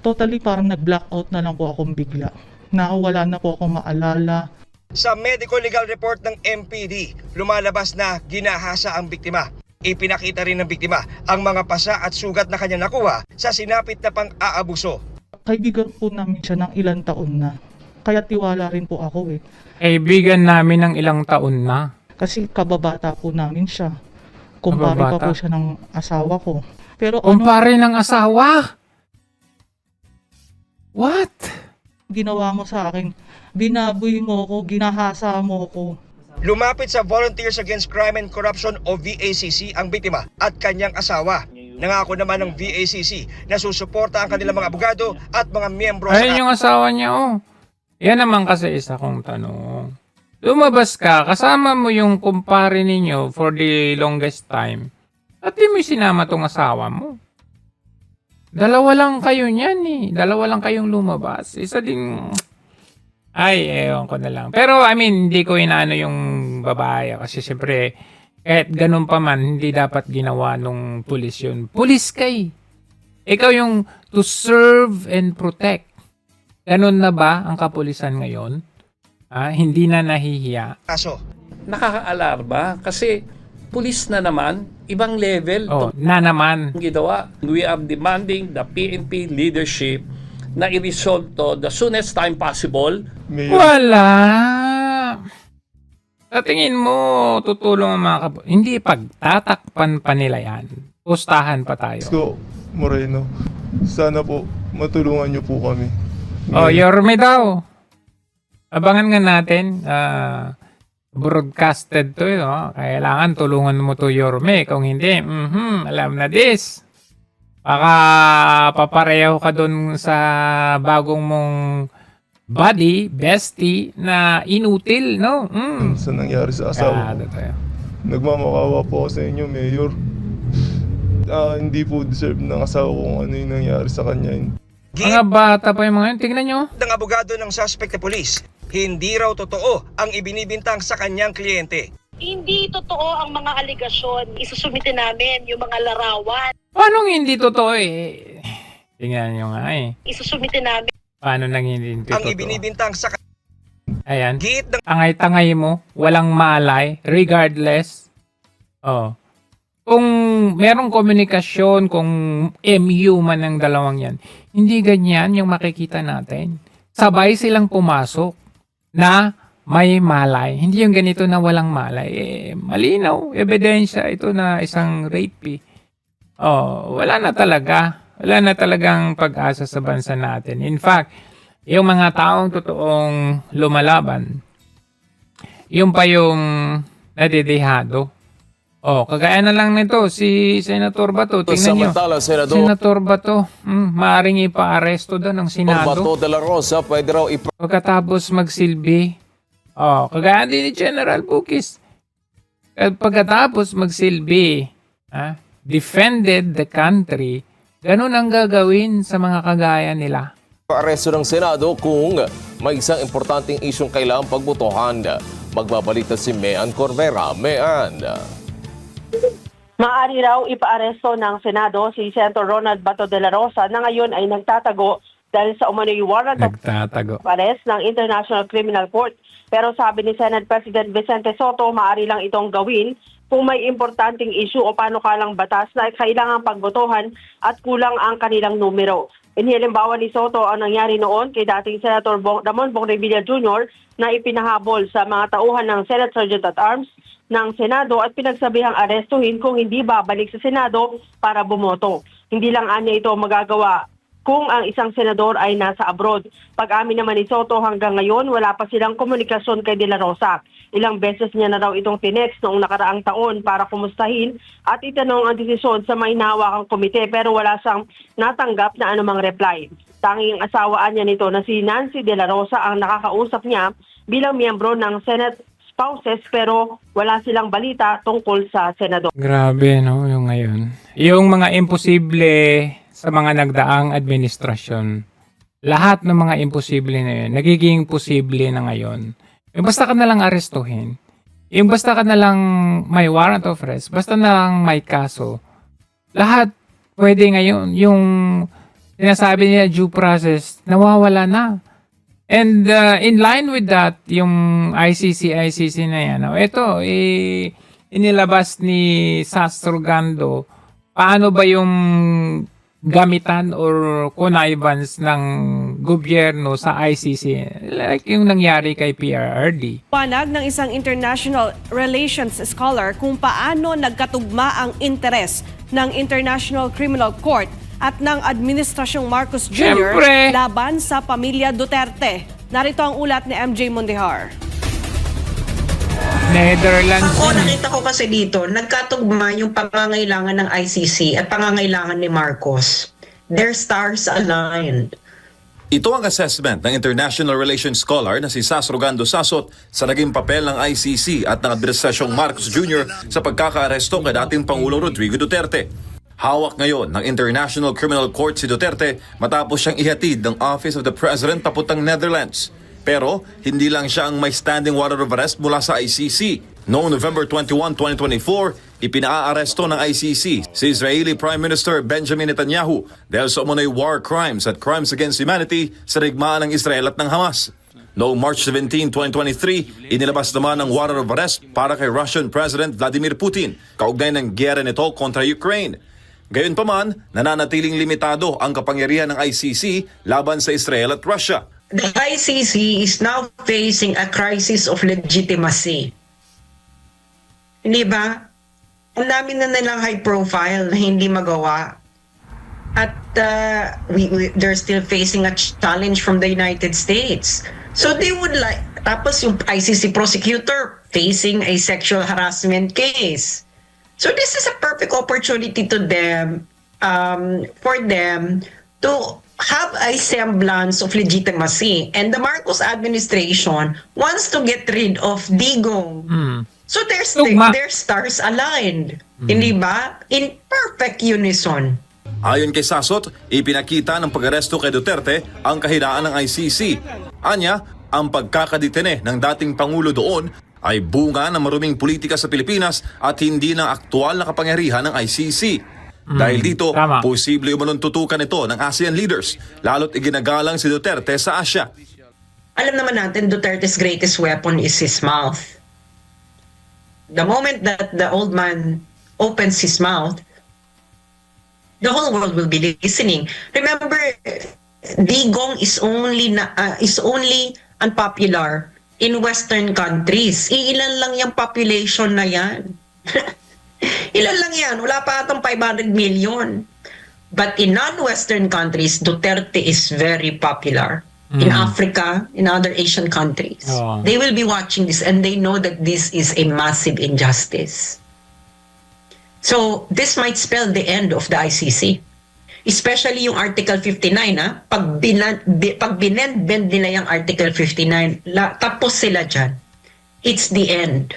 Totally parang nag-blackout na lang po akong bigla. Wala na po akong maalala. Sa medical legal report ng MPD, lumalabas na ginahasa ang biktima. Ipinakita rin ng biktima ang mga pasa at sugat na kanya nakuha sa sinapit na pang-aabuso. Kaibigan po namin siya ng ilang taon na. Kaya tiwala rin po ako eh. Kaibigan namin ng ilang taon na. Kasi kababata po namin siya. Kumpare pa po siya ng asawa ko. Pero Kumpare ng asawa? What? ginawa mo sa akin? Binaboy mo ko, ginahasa mo ko. Lumapit sa Volunteers Against Crime and Corruption o VACC ang biktima at kanyang asawa. Nangako naman ng VACC na susuporta ang kanilang mga abogado at mga miyembro Ayun yung asawa niya oh. Yan naman kasi isa kong tanong. Lumabas ka, kasama mo yung kumpare ninyo for the longest time. At di mo sinama tong asawa mo. Dalawa lang kayo niyan eh. Dalawa lang kayong lumabas. Isa din... Ay, ewan ko na lang. Pero I mean, hindi ko inaano yung babae. Kasi siyempre, kahit ganun pa man, hindi dapat ginawa nung pulis yun. Pulis kay. Ikaw yung to serve and protect. Ganun na ba ang kapulisan ngayon? Hindi na nahihiya. kaso. Nakaka-alarma kasi Pulis na naman, ibang level Oh, na naman. ang ginawa. We are demanding the PNP leadership na i-resolve to the soonest time possible. Wala. Sa tingin mo, tutulong ang mga hindi, pagtatakpan pa nila yan. Pustahan pa tayo. Isko Moreno, sana po matulungan niyo po kami. Oh, Yorme daw. Abangan nga natin. Broadcasted to, no? Kailangan tulungan mo to, Yorme. Kung hindi, alam na this. Baka papareho ka dun sa bagong mong buddy, bestie, na inutil, no? Sa nangyari sa asawa ko. Tayo. Nagmamakawa po ako sa inyo, Mayor. Hindi po deserve ng asawa ko kung ano yung nangyari sa kanya. Mga bata pa yung mga yun. Tingnan nyo. Ng abogado ng suspect na pulis, hindi raw totoo ang ibinibintang sa kanyang kliyente. Hindi totoo ang mga aligasyon. Isusumitin namin yung mga larawan. Paano hindi totoo eh? Tingnan nyo nga eh. Isusumitin namin. Paano nang hindi Ang totoo? ibinibintang sa Ayan. giit ng Tangay-tangay mo, walang malay, regardless. Oh. Kung merong komunikasyon, kung MU man ang dalawang yan, hindi ganyan yung makikita natin. Sabay silang pumasok na may malay. Hindi yung ganito na walang malay. Malinaw, ebidensya ito na isang rape. Oh, wala na talaga. Wala na talagang pag-asa sa bansa natin. In fact, yung mga taong totoong lumalaban, yung pa yung nadedehado. Oh, kagaya na lang nito, si Senator Bato. Tingnan nyo. Senator Bato, maaring ipa-aresto doon ng Senado. Bato de la Rosa, pwede raw Pagkatapos magsilbi. Oh, kagaya din ni General Bukis. Pagkatapos magsilbi, defended the country, ganun ang gagawin sa mga kagaya nila. Aresto ng Senado kung may isang importanteng isyong kailangang pagbotohan. Magbabalita si Mean Corvera. Mean. Maaari raw ipaaresto ng Senado si Senator Ronald Bato de la Rosa na ngayon ay nagtatago dahil sa umano'y warrant of arrest ng International Criminal Court. Pero sabi ni Senate President Vicente Soto, maaari lang itong gawin kung may importanteng issue o panukalang batas na kailangang pagbotohan at kulang ang kanilang numero. Inihalimbawa ni Soto ang nangyari noon kay dating Senator Ramon Bongrevilla Jr. na ipinahabol sa mga tauhan ng Senate Sergeant at Arms ng Senado at pinagsabihang arestuhin kung hindi babalik sa Senado para bumoto. Hindi lang anya ito magagawa kung ang isang senador ay nasa abroad. Pag-amin naman ni Soto, hanggang ngayon wala pa silang komunikasyon kay De La Rosa. Ilang beses niya na raw itong tinext noong nakaraang taon para kumustahin at itanong ang desisyon sa may hinahawakang komite pero wala siyang natanggap na anumang reply. Tanging asawaan niya nito na si Nancy De La Rosa ang nakakausap niya bilang miyembro ng Senate spouses pero wala silang balita tungkol sa Senado. Grabe, no, yung ngayon. Yung mga imposible sa mga nagdaang administrasyon, lahat ng mga imposible na yun, nagiging posible na ngayon. Yung basta ka na lang arestuhin, yung basta ka na lang may warrant of arrest, basta na lang may kaso, lahat pwede ngayon. Yung sinasabi niya due process, nawawala na. And in line with that, yung ICC na yan, ito, inilabas ni Sastrogando, paano ba yung gamitan or connivance ng gobyerno sa ICC, like yung nangyari kay PRRD. Panag ng isang international relations scholar kung paano nagkatugma ang interes ng International Criminal Court at ng Administrasyong Marcos Jr. Siyempre. laban sa pamilya Duterte. Narito ang ulat ni MJ Mondihar. Netherlands. Ako, nakita ko kasi dito, nagkatugma yung pangangailangan ng ICC at pangangailangan ni Marcos. Their stars aligned. Ito ang assessment ng international relations scholar na si Sasrogando Sasot sa naging papel ng ICC at ng Administrasyong Marcos Jr. sa pagkakaaresto kay dating Pangulong Rodrigo Duterte. Hawak ngayon ng International Criminal Court si Duterte matapos siyang ihatid ng Office of the President papuntang Netherlands. Pero hindi lang siya ang may standing warrant of arrest mula sa ICC. Noong November 21, 2024, ipinaaresto ng ICC si Israeli Prime Minister Benjamin Netanyahu dahil sa umunoy war crimes at crimes against humanity sa digmaan ng Israel at ng Hamas. Noong March 17, 2023, inilabas naman ang warrant of arrest para kay Russian President Vladimir Putin, kaugnay ng giyera nito kontra Ukraine. Gayunpaman, nananatiling limitado ang kapangyarihan ng ICC laban sa Israel at Russia. The ICC is now facing a crisis of legitimacy. Hindi ba? Ang dami na nilang high profile na hindi magawa. At they're still facing a challenge from the United States. So they would like, tapos yung ICC prosecutor facing a sexual harassment case. So this is a perfect opportunity to them, for them to have a semblance of legitimacy. And the Marcos administration wants to get rid of Digong. So their stars aligned. Hindi ba? In perfect unison. Ayon kay Sasot, ipinakita ng pag-aresto kay Duterte ang kahinaan ng ICC. Anya, ang pagkakadetene ng dating Pangulo doon ay bunga ng maruming politika sa Pilipinas at hindi ng aktual na kapangyarihan ng ICC. Dahil dito, posible umanong tutukan ito ng ASEAN leaders, lalo't iginagalang si Duterte sa Asia. Alam naman natin, Duterte's greatest weapon is his mouth. The moment that the old man opens his mouth, the whole world will be listening. Remember, Digong is only unpopular in Western countries. Ilan lang yung population na yan. Ilan lang yan? Wala pa atang 500 million. But in non-Western countries, Duterte is very popular. In Africa, in other Asian countries. They will be watching this and they know that this is a massive injustice. So, this might spell the end of the ICC. Especially yung Article 59, pag binend nila yung Article 59, tapos sila dyan. It's the end.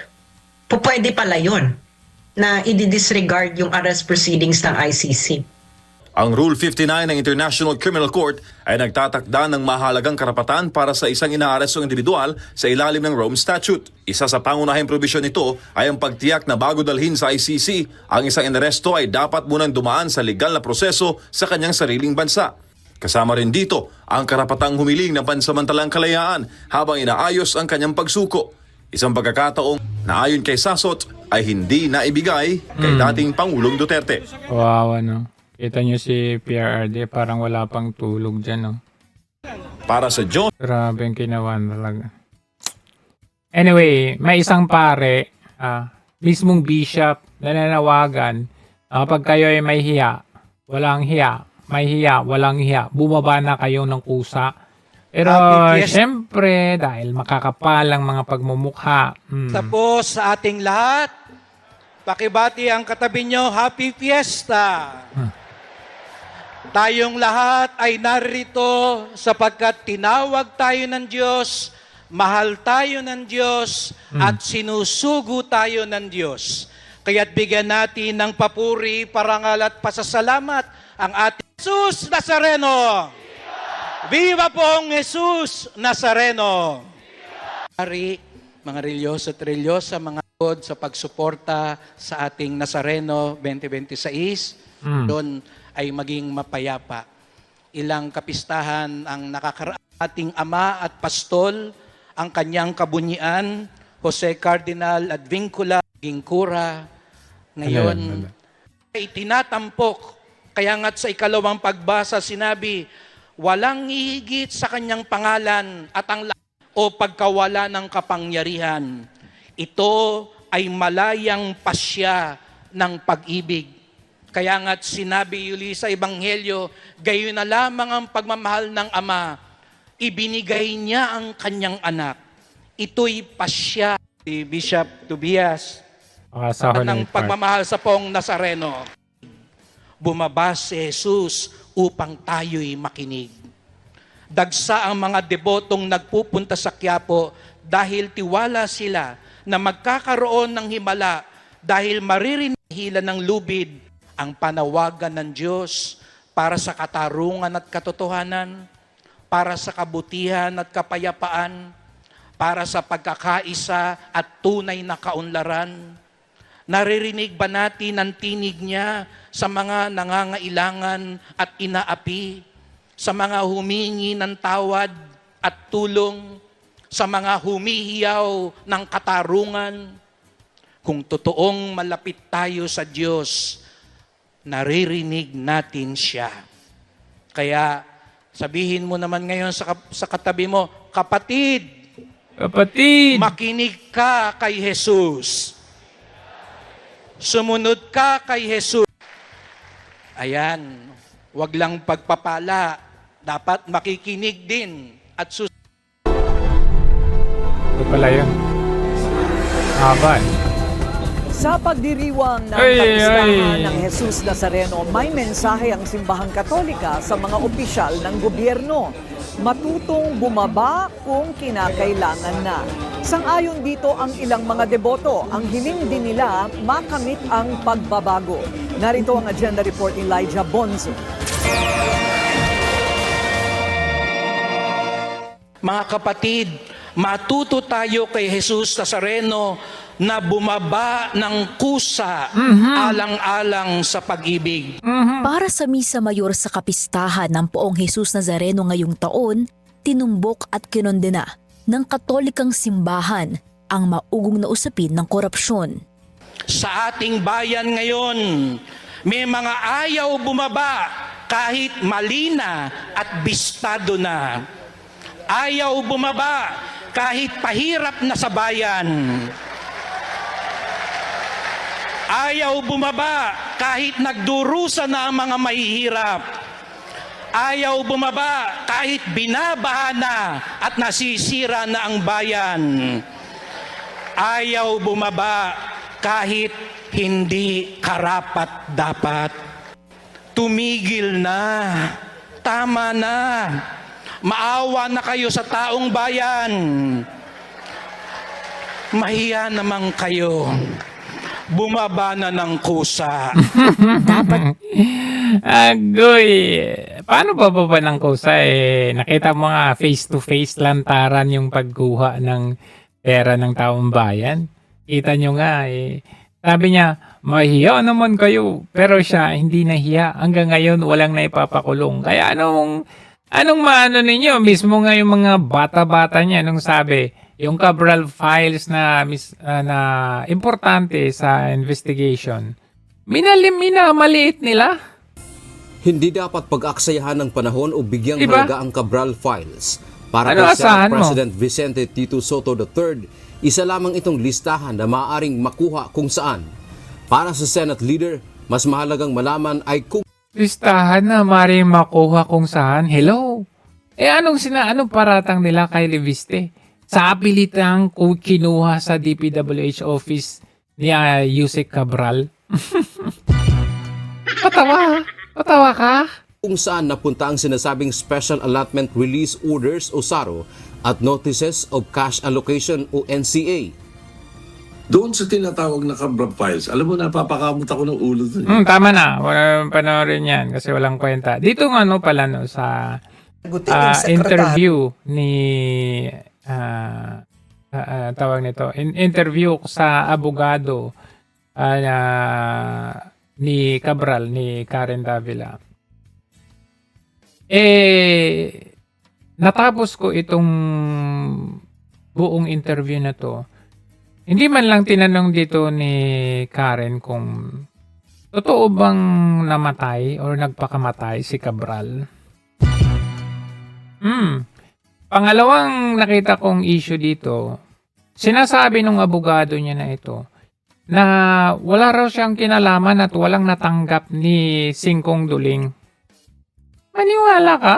Pwede pala yun na i-disregard yung arrest proceedings ng ICC. Ang Rule 59 ng International Criminal Court ay nagtatakda ng mahalagang karapatan para sa isang inaarestong individual sa ilalim ng Rome Statute. Isa sa pangunahing probisyon nito ay ang pagtiyak na bago dalhin sa ICC, ang isang inaresto ay dapat munang dumaan sa legal na proseso sa kanyang sariling bansa. Kasama rin dito ang karapatang humiling ng pansamantalang kalayaan habang inaayos ang kanyang pagsuko. Isang pagkakataong na ayon kay Sasot ay hindi naibigay kay dating Pangulong Duterte. Wow, ano. Kita nyo si PRRD, parang wala pang tulog dyan, no? Para sa John. Grabe yung kinawan talaga. Anyway, may isang pare, mismong bishop, na nanawagan, kapag kayo ay may hiya, walang hiya, may hiya, walang hiya, bumaba na kayo ng kusa. Pero syempre, dahil makakapalang mga pagmumukha. Tapos sa ating lahat, pakibati ang katabi nyo, Happy Fiesta! Tayong lahat ay narito sapagkat tinawag tayo ng Diyos, mahal tayo ng Diyos, at sinusugo tayo ng Diyos. Kaya't bigyan natin ng papuri, parangal at pasasalamat ang ating Jesus Nazareno. Viva pong Jesus Nazareno! Hari, mga relyoso at relyosa, mga God sa pagsuporta sa ating Nazareno 2026, doon ay maging mapayapa. Ilang kapistahan ang nakakaraan ating ama at pastol, ang kanyang kabunyian, Jose Cardinal Advincula Gincura. Ngayon, ay tinatampok. Kaya nga't sa ikalawang pagbasa sinabi, walang hihigit sa kanyang pangalan at ang o pagkawala ng kapangyarihan. Ito ay malayang pasya ng pag-ibig. Kaya nga't sinabi Yuli sa Ebanghelyo, gayon na lamang ang pagmamahal ng Ama, ibinigay niya ang kanyang anak. Ito'y pasya si Bishop Tobias ng pagmamahal sa pong Nazareno. Bumaba si Jesus upang tayo'y makinig. Dagsa ang mga debotong nagpupunta sa Quiapo dahil tiwala sila na magkakaroon ng himala dahil maririnig ng lubid ang panawagan ng Diyos para sa katarungan at katotohanan, para sa kabutihan at kapayapaan, para sa pagkakaisa at tunay na kaunlaran. Naririnig ba natin ang tinig niya sa mga nangangailangan at inaapi, sa mga humingi ng tawad at tulong, sa mga humihiyaw ng katarungan. Kung totoong malapit tayo sa Diyos, naririnig natin siya. Kaya sabihin mo naman ngayon sa katabi mo, kapatid, makinig ka kay Jesus. Sumunod ka kay Jesus. Ayan, wag lang pagpapala, dapat makikinig din at Ito pala yun. Haba eh. Sa pagdiriwang ng Ay, kapistahan ay. ng Jesus Nazareno, may mensahe ang Simbahang Katolika sa mga opisyal ng gobyerno. Matutong bumaba kung kinakailangan na. Sang-ayon dito ang ilang mga deboto. Ang hiling din nila makamit ang pagbabago. Narito ang agenda report ni Elijah Bonzo. mga kapatid, matuto tayo kay Jesus Nazareno na bumaba ng kusa alang-alang sa pag-ibig. Para sa Misa Mayor sa kapistahan ng Poong Jesus Nazareno ngayong taon, tinumbok at kinondena ng Katolikang simbahan ang maugong na usapin ng korupsyon. Sa ating bayan ngayon, may mga ayaw bumaba kahit malina at bistado na. Ayaw bumaba kahit pahirap na sa bayan. Ayaw bumaba kahit nagdurusa na ang mga mahihirap. Ayaw bumaba kahit binabaha na at nasisira na ang bayan. Ayaw bumaba kahit hindi karapat-dapat. Tumigil na. Tama na. Maawa na kayo sa taong bayan. Mahiya naman kayo. Bumaba na ng kusa. Agoy. Paano bababa ng kusa eh? Nakita mo nga face-to-face lantaran yung pagkuha ng pera ng taong bayan. Kita nyo nga eh. Sabi niya, mahiya naman kayo. Pero siya, hindi nahiya. Hanggang ngayon, walang naipapakulong. Kaya anong maano ninyo? Mismo nga yung mga bata-bata niya nung sabi, yung Cabral files na importante sa investigation, maliit nila. Hindi dapat pag-aksayahan ng panahon o bigyang Diba? halaga ang Cabral files. Para Ano kay asahan Senate mo? President Vicente Tito Soto III, isa lamang itong listahan na maaaring makuha kung saan. Para sa Senate leader, mas mahalagang malaman ay kung Listahan na maaaring makuha kung saan. Hello? Anong paratang nila kay Leviste? Sa apilitang kinuha sa DPWH office ni Yusek Cabral. Patawa ka? kung saan napunta ang sinasabing Special Allotment Release Orders o SARO at Notices of Cash Allocation o NCA. Doon sa tinatawag na Cabral files, alam mo, napapakamot ako ng ulo doon. Tama na. Walang panoorin yan kasi walang kwenta. Dito nga pala sa interview ni tawag nito, interview sa abogado ni Cabral, ni Karen Davila. Natapos ko itong buong interview na to. Hindi man lang tinanong dito ni Karen kung totoo bang namatay or nagpakamatay si Cabral. Pangalawang nakita kong issue dito, sinasabi ng abogado niya na ito, na wala raw siyang kinalaman at walang natanggap ni Singkong Duling. Maniwala ka?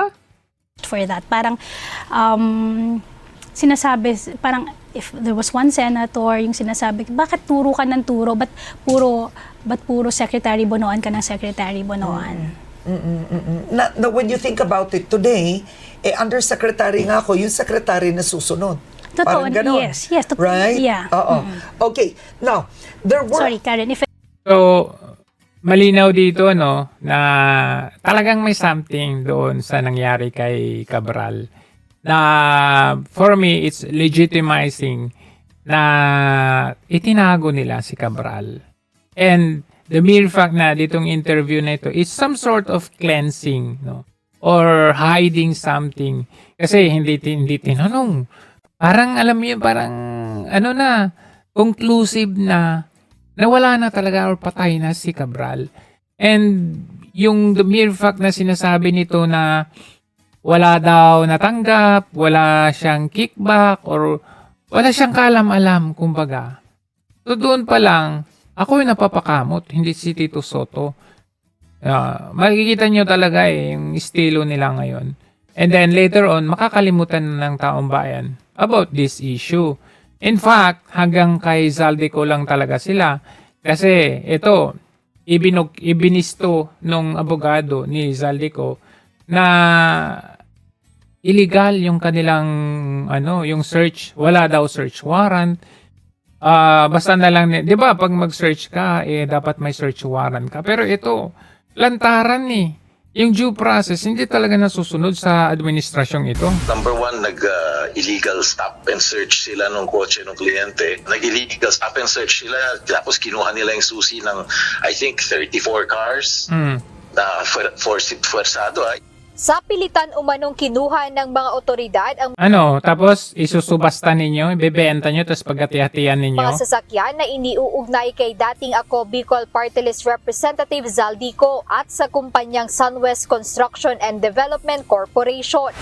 For that, parang sinasabi, parang if there was one senator, yung sinasabi, bakit turo ka ng turo? Ba't puro Secretary Bonoan ka ng Secretary Bonoan? Now, when you think about it today, undersecretary nga ako, yung secretary na susunod. Totoo, Parang ganon. yes, totoo. Right? Yeah. Oo. Okay, now, there were... Sorry, Karen, if So, malinaw dito na talagang may something doon sa nangyari kay Cabral. Na for me, it's legitimizing na itinago nila si Cabral. And the mere fact na ditong interview na ito is some sort of cleansing, no? Or hiding something. Kasi hindi tinanong, Parang alam mo yun, parang ano na, conclusive na wala na talaga or patay na si Cabral. And yung the mere fact na sinasabi nito na wala daw natanggap, wala siyang kickback, or wala siyang kalam-alam, kumbaga. So doon pa lang, ako yung napapakamot, hindi si Tito Soto. Makikita nyo talaga yung estilo nila ngayon. And then later on, makakalimutan na ng taong bayan about this issue. In fact, hanggang kay Zaldico lang talaga sila. Kasi ito, ibinisto nung abogado ni Zaldico na illegal yung kanilang yung search, wala daw search warrant. Basta na lang, 'di ba, pag mag-search ka, dapat may search warrant ka. Pero ito, lantaran yung due process hindi talaga nasusunod sa administrasyong ito. Number one, nag-illegal stop and search sila ng kotse ng kliyente. Nag-illegal stop and search sila, tapos kinuha nila yung susi ng, I think, 34 cars na forsado. Sa pilitan umanong kinuha ng mga otoridad ang Tapos isusubasta ninyo, ibebenta nyo, tapos pagkati-hatian ninyo. mga sasakyan na iniuugnay kay dating ako Bicol Party List Representative Zaldico at sa kumpanyang Sunwest Construction and Development Corporation.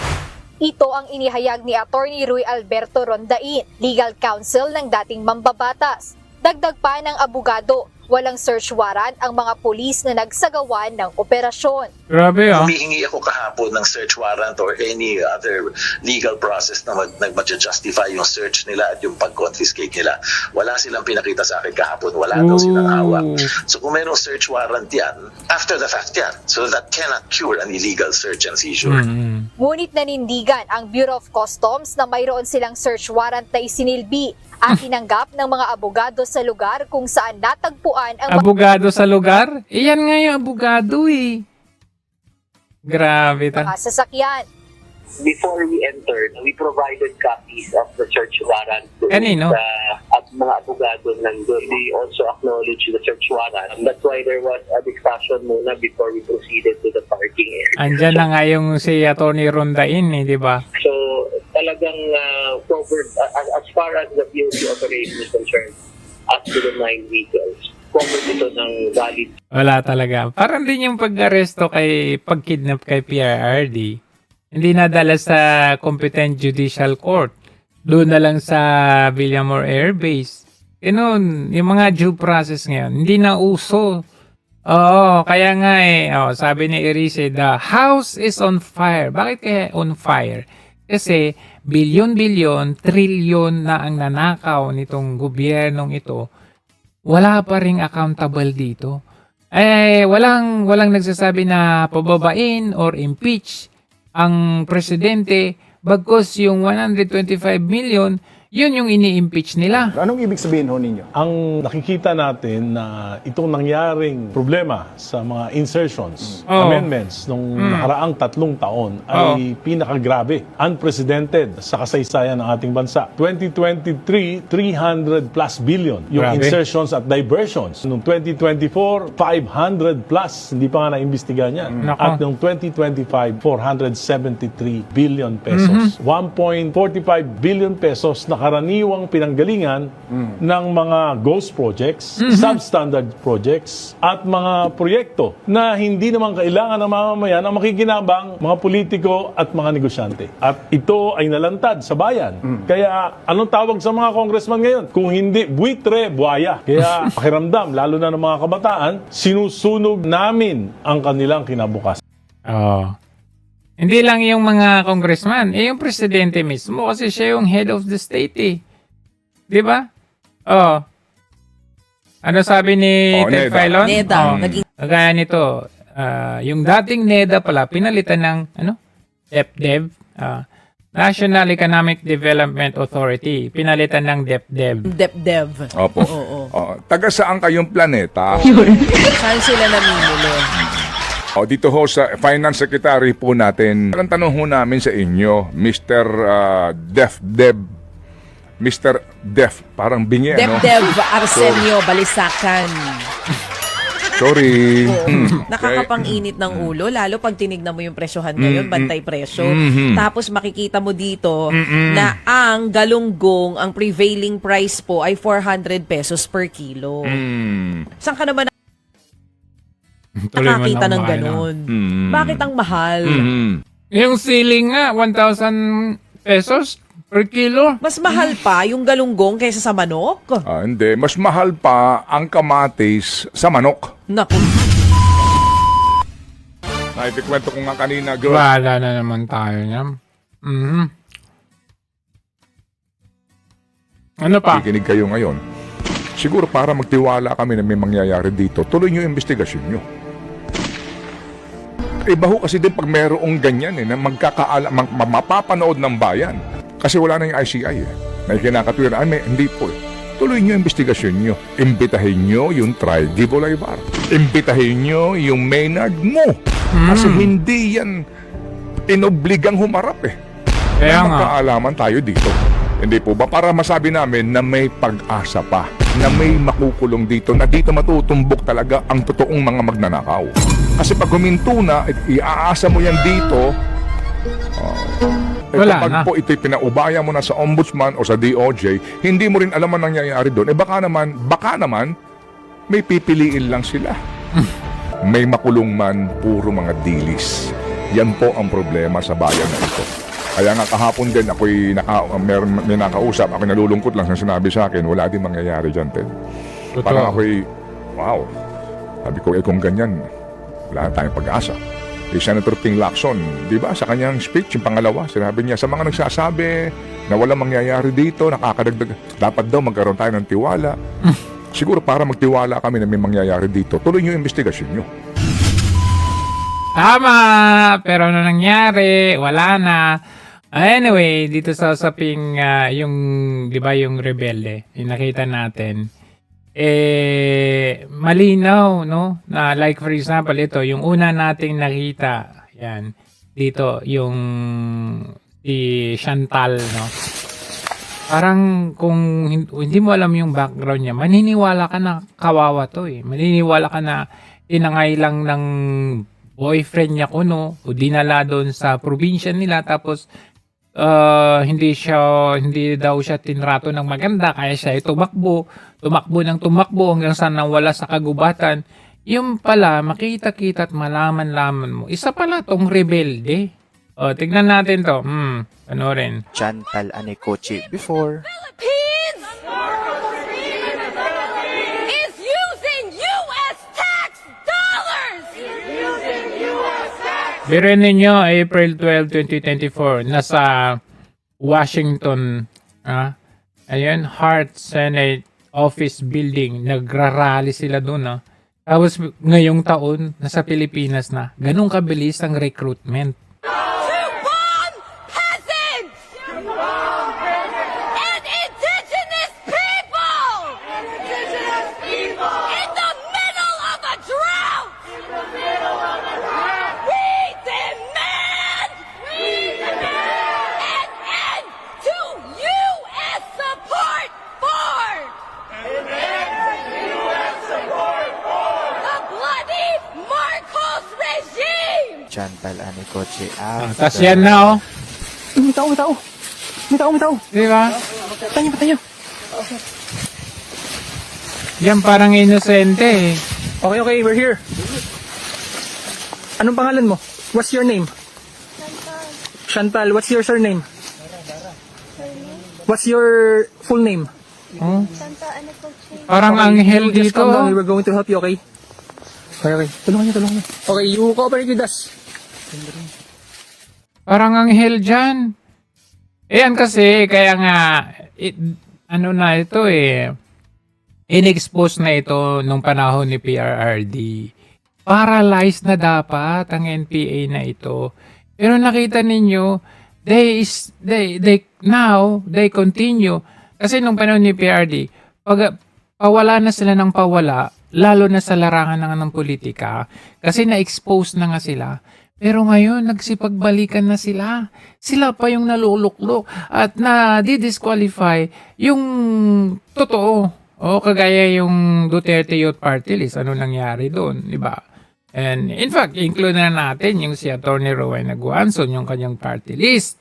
Ito ang inihayag ni Attorney Rui Alberto Rondain, legal counsel ng dating mambabatas. Dagdag pa ng abogado, walang search warrant ang mga pulis na nagsagawa ng operasyon. Grabe Humihingi ako kahapon ng search warrant or any other legal process na mag-justify yung search nila at yung pag-confiscate nila. Wala silang pinakita sa akin kahapon, wala daw silang hawak. So kung mayroong search warrant yan, after the fact yan. So that cannot cure an illegal search and seizure. Ngunit nanindigan ang Bureau of Customs na mayroon silang search warrant na isinilbi at tinanggap ng mga abogado sa lugar kung saan natagpuan ang abogado sa lugar? Iyan nga yung abogado Grabe mga sasakyan. Before we entered, we provided copies of the search warrant to Kanino? at mga abogado nandun. They also acknowledged the search warrant. That's why there was a discussion muna before we proceeded to the parking area. Andyan na nga yung si Atty. Rondain, di ba? So, talagang covered, as far as the BOC operation is concerned, up to the 9 vehicles, covered ito ng valid. Wala talaga. Parang din yung pag-aresto pag-kidnap kay PRRD. Hindi nadala sa competent judicial court. Doon na lang sa Villamor Air Base. Yung mga due process ngayon, hindi na uso. Oo, kaya nga sabi ni Erice, the house is on fire. Bakit kaya on fire? Kasi bilyon-bilyon, trilyon na ang nanakaw nitong gobyernong ito. Wala pa ring accountable dito. Walang nagsasabi na pababain or impeach ang presidente bagkus yung 125 million, yun yung ini-impeach nila. Anong ibig sabihin ho ninyo? Ang nakikita natin na itong nangyaring problema sa mga insertions, amendments nung nakaraang 3 taon ay pinakagrabe, unprecedented sa kasaysayan ng ating bansa. 2023, 300 plus billion yung insertions at diversions. Noong 2024, 500 plus, hindi pa nga naimbestigahan yan. At noong 2025, 473 billion pesos. 1.45 billion pesos na karaniwang pinanggalingan ng mga ghost projects, substandard projects, at mga proyekto na hindi naman kailangan ng mamamayan ang makikinabang, mga politiko at mga negosyante. At ito ay nalantad sa bayan. Kaya anong tawag sa mga congressman ngayon? Kung hindi buitre, buhaya. Kaya pakiramdam, lalo na ng mga kabataan, sinusunog namin ang kanilang kinabukasan. Hindi lang yung mga congressman, yung presidente mismo kasi siya yung head of the state Di ba? Ano sabi ni Ted Filon? NEDA. Kagaya nito, yung dating NEDA pala, pinalitan ng DepDev, National Economic Development Authority. Pinalitan ng DepDev. DepDev. Opo. Taga saan kayong planeta? Saan sila namimili? Dito ho sa Finance Secretary po natin, ang tanong ho namin sa inyo, Mr. Mr. Def, parang bingi, DepDev Arsenio Balisacan. sorry. Nakakapang-init ng ulo, lalo pag tinignan mo yung presyohan ngayon, bantay presyo. Tapos makikita mo dito na ang galunggong, ang prevailing price po ay 400 pesos per kilo. Saan ka naman nakakita ng ganun? Bakit ang mahal? Yung siling nga, 1,000 pesos per kilo. Mas mahal pa yung galunggong kaysa sa manok? Hindi. Mas mahal pa ang kamatis sa manok. Naku. Naitikwento ko nga kanina, girl. Wala na naman tayo niyan. Ano pa? Kikinig kayo ngayon. Siguro para magtiwala kami na may mangyayari dito, tuloy nyo yung investigasyon nyo. Iba ho kasi din pag merong ganyan na mapapanood ng bayan. Kasi wala na yung ICI na ikinakatwiran. Hindi po Tuloy nyo yung investigasyon nyo. Imbitahin nyo yung Tri-G Bolivar. Imbitahin nyo yung Maynard mo. Kasi hindi yan inobligang humarap Kaya na magkaalaman tayo dito. Hindi po ba? Para masabi namin na may pag-asa pa, na may makukulong dito, na dito matutumbok talaga ang totoong mga magnanakaw. Kasi pag huminto na, iaasa mo yan dito, kapag po ito'y pinaubaya mo na sa ombudsman o sa DOJ, hindi mo rin alam ang nangyayari doon. Baka naman, may pipiliin lang sila. May makulong man, puro mga dilis. Yan po ang problema sa bayan na ito. Kaya nga kahapon din ako'y may nakausap, ako'y nalulungkot lang sa sinabi sa akin, wala din mangyayari dyan, Ted. Parang ako'y, wow. Sabi ko, kung ganyan, wala na tayong pag-asa. Senator Ping Lacson, di ba, sa kanyang speech, yung pangalawa, sinabi niya, sa mga nagsasabi na walang mangyayari dito, nakakadagdag, dapat daw magkaroon tayo ng tiwala. Siguro para magtiwala kami na may mangyayari dito, tuloy nyo yung investigasyon nyo. Tama! Pero ano nangyari? Wala na. Anyway, dito sa usaping yung, di ba, yung rebelde, yung nakita natin, malinaw, no? Na like for example, ito, yung una nating nakita, yan, dito, yung si Chantal, no? Parang kung hindi mo alam yung background niya, maniniwala ka na kawawa to Maniniwala ka na inangay lang ng boyfriend niya kuno o dinala doon sa probinsya nila tapos hindi daw siya tinrato ng maganda kaya siya ay tumakbo hanggang sa nawala sa kagubatan. Yung pala makita-kita at malaman-laman mo, isa pala tong rebelde. Tignan natin to. Panoorin. Chantal Anecoche before. Philippines is using U.S. tax dollars. Birin ninyo, April 12, 2024, nasa Washington, ayun, Hart Senate Office Building, nagrarally sila doon. Tapos ngayong taon, nasa Pilipinas na. Ganun kabilis ang recruitment. And indigenous people! In the middle of a drought! We demand an end to U.S. support for the bloody Marcos regime! Chantal Anecoche Tas yan na, May tao. Di ba? Patay niyo. Yan parang inosente Okay, we're here. Anong pangalan mo? What's your name? Chantal, what's your surname? What's your full name? Parang anghel Just dito. calm down, we're going to help you, okay? Okay. Tulungan niyo. Okay, you cooperate with us. Parang anghel dyan. Ayan kasi, kaya nga, in-expose na ito nung panahon ni PRRD. Paralyzed na dapat ang NPA na ito. Pero nakita ninyo, they continue. Kasi nung panahon ni PRRD, pawala na sila ng pawala, lalo na sa larangan ng politika, kasi na-expose na nga sila. Pero ngayon, nagsipagbalikan na sila. Sila pa yung naluluklok at na-disqualify yung totoo. O kagaya yung Duterte Youth Party List, ano nangyari doon, di ba? And in fact, include na natin yung si Atty. Rowena Guanzon, yung kanyang party list.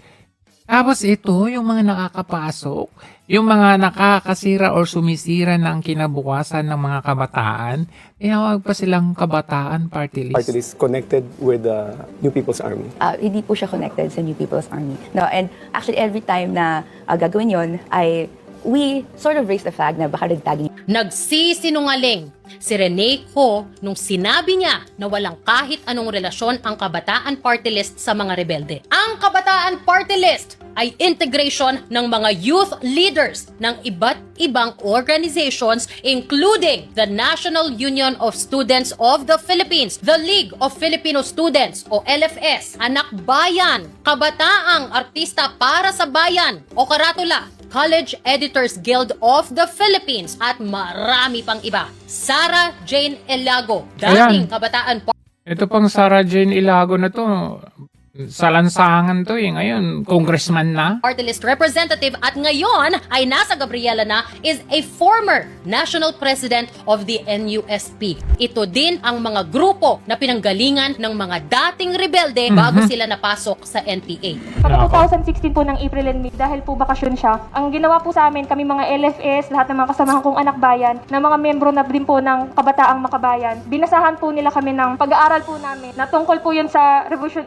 Tapos ito, yung mga nakakapasok, yung mga nakakasira or sumisira ng kinabukasan ng mga kabataan, tinawag pa silang Kabataan Party List. Party list connected with the New People's Army. Hindi po siya connected sa New People's Army. No, and actually every time na gagawin yon ay we sort of raise the flag na baka nagtagging. Nagsisinungaling si Rene Ho nung sinabi niya na walang kahit anong relasyon ang Kabataan Party List sa mga rebelde. Ang Kabataan Party List ay integration ng mga youth leaders ng iba't ibang organizations including the National Union of Students of the Philippines, the League of Filipino Students o LFS, Anak Bayan, Kabataang Artista para sa Bayan o Karatula, College Editors Guild of the Philippines at marami pang iba. Sarah Jane Ilago, dating Kabataan Party. Ito pang Sarah Jane Ilago na to, sa lansangan to ngayon, congressman na. Party List representative at ngayon ay nasa Gabriela na is a former national president of the NUSP. Ito din ang mga grupo na pinanggalingan ng mga dating rebelde bago sila napasok sa NPA. Pagka 2016 po ng April and May, dahil po bakasyon siya, ang ginawa po sa amin, kami mga LFS, lahat ng mga kasamahan kong anak bayan, na mga membro na din po ng Kabataang Makabayan, binasahan po nila kami ng pag-aaral po namin na tungkol po yun sa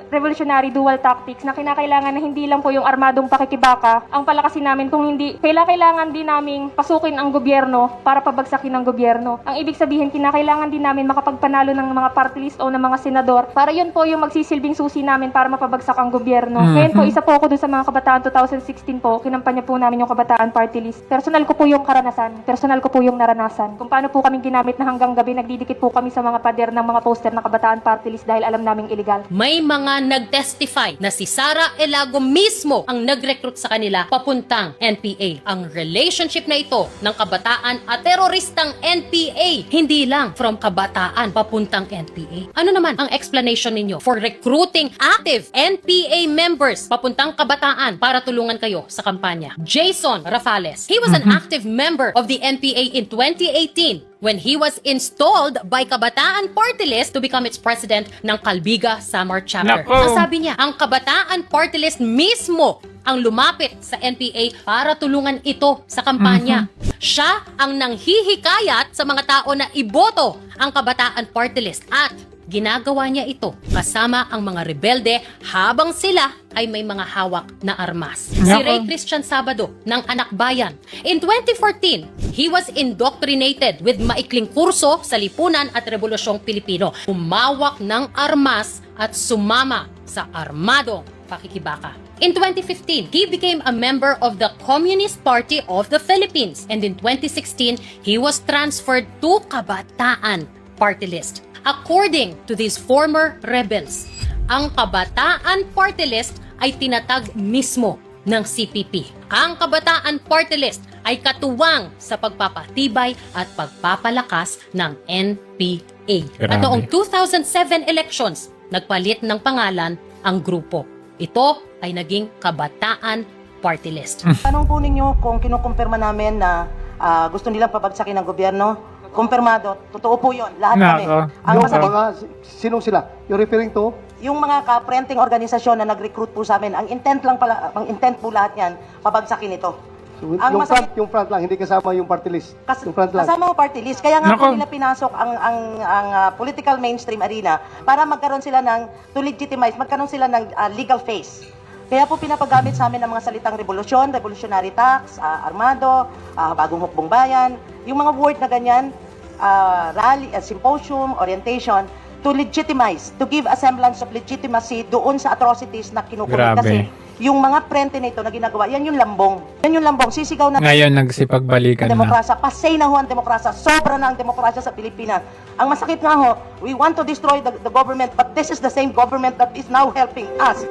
revolutionary dual tactics na kinakailangan na hindi lang po yung armadong pakikibaka ang palakasin namin, kung hindi kailangan din naming pasukin ang gobyerno para pabagsakin ang gobyerno. Ang ibig sabihin, kinakailangan din namin makapagpanalo ng mga party list o ng mga senador para yun po yung magsisilbing susi namin para mapabagsak ang gobyerno. Ngayon po, isa po ako dun sa mga kabataan 2016 po, kinampanya po namin yung Kabataan Party List. Personal ko po yung karanasan, personal ko po yung naranasan. Kung paano po kaming ginamit na hanggang gabi, nagdidikit po kami sa mga pader ng mga poster ng Kabataan Party List dahil alam naming illegal. May mga nagtestify na si Sarah Ilago mismo ang nag-recruit sa kanila papuntang NPA. Ang relationship na ito ng kabataan at teroristang NPA, hindi lang from kabataan papuntang NPA. Ano naman ang explanation ninyo for recruiting active NPA members papuntang kabataan para tulungan kayo sa kampanya? Jason Rafales, he was an active member of the NPA in 2018 when he was installed by Kabataan Party List to become its president ng Kalbiga Samar Chapter. Ang sabi niya, ang Kabataan Party List mismo ang lumapit sa NPA para tulungan ito sa kampanya. Siya ang nanghihikayat sa mga tao na iboto ang Kabataan Party List at ginagawa niya ito kasama ang mga rebelde habang sila ay may mga hawak na armas. Si Ray Christian Sabado ng Anak Bayan. In 2014, he was indoctrinated with maikling kurso sa lipunan at Rebolusyong Pilipino. Umawak ng armas at sumama sa armadong pakikibaka. In 2015, he became a member of the Communist Party of the Philippines. And in 2016, he was transferred to Kabataan Party List. According to these former rebels, ang Kabataan Party List ay tinatag mismo ng CPP. Ang Kabataan Party List ay katuwang sa pagpapatibay at pagpapalakas ng NPA. At noong 2007 elections, nagpalit ng pangalan ang grupo. Ito ay naging Kabataan Party List. Tanong po ninyo kung kinukumpirma namin na gusto nilang pabagsakin ng gobyerno. Kumpirmado, totoo po yun. Lahat kami. Ang sinong sila? You're referring to? Yung mga ka-prenting organisasyon na nag-recruit po sa amin, ang intent po lahat yan, pabagsakin ito. So, yung front lang, hindi kasama yung party list. Yung front lang. Kasama yung party list. Kaya nga po nila pinasok ang political mainstream arena para magkaroon sila to legitimize, magkaroon sila ng legal face. Kaya po pinapagamit sa amin ang mga salitang revolusyon, revolutionary tax, armado, bagong hukbong bayan, yung mga word na ganyan, rally, symposium, orientation, to legitimize, to give a semblance of legitimacy doon sa atrocities na kinukulit. Kasi yung mga prente nito na ginagawa, yan yung lambong. Yan yung lambong, sisigaw na. Ngayon, nagsipagbalikan na. Demokrasya, pasay na ho ang demokrasya, sobra na ang demokrasya sa Pilipinas. Ang masakit nga ho, we want to destroy the government, but this is the same government that is now helping us.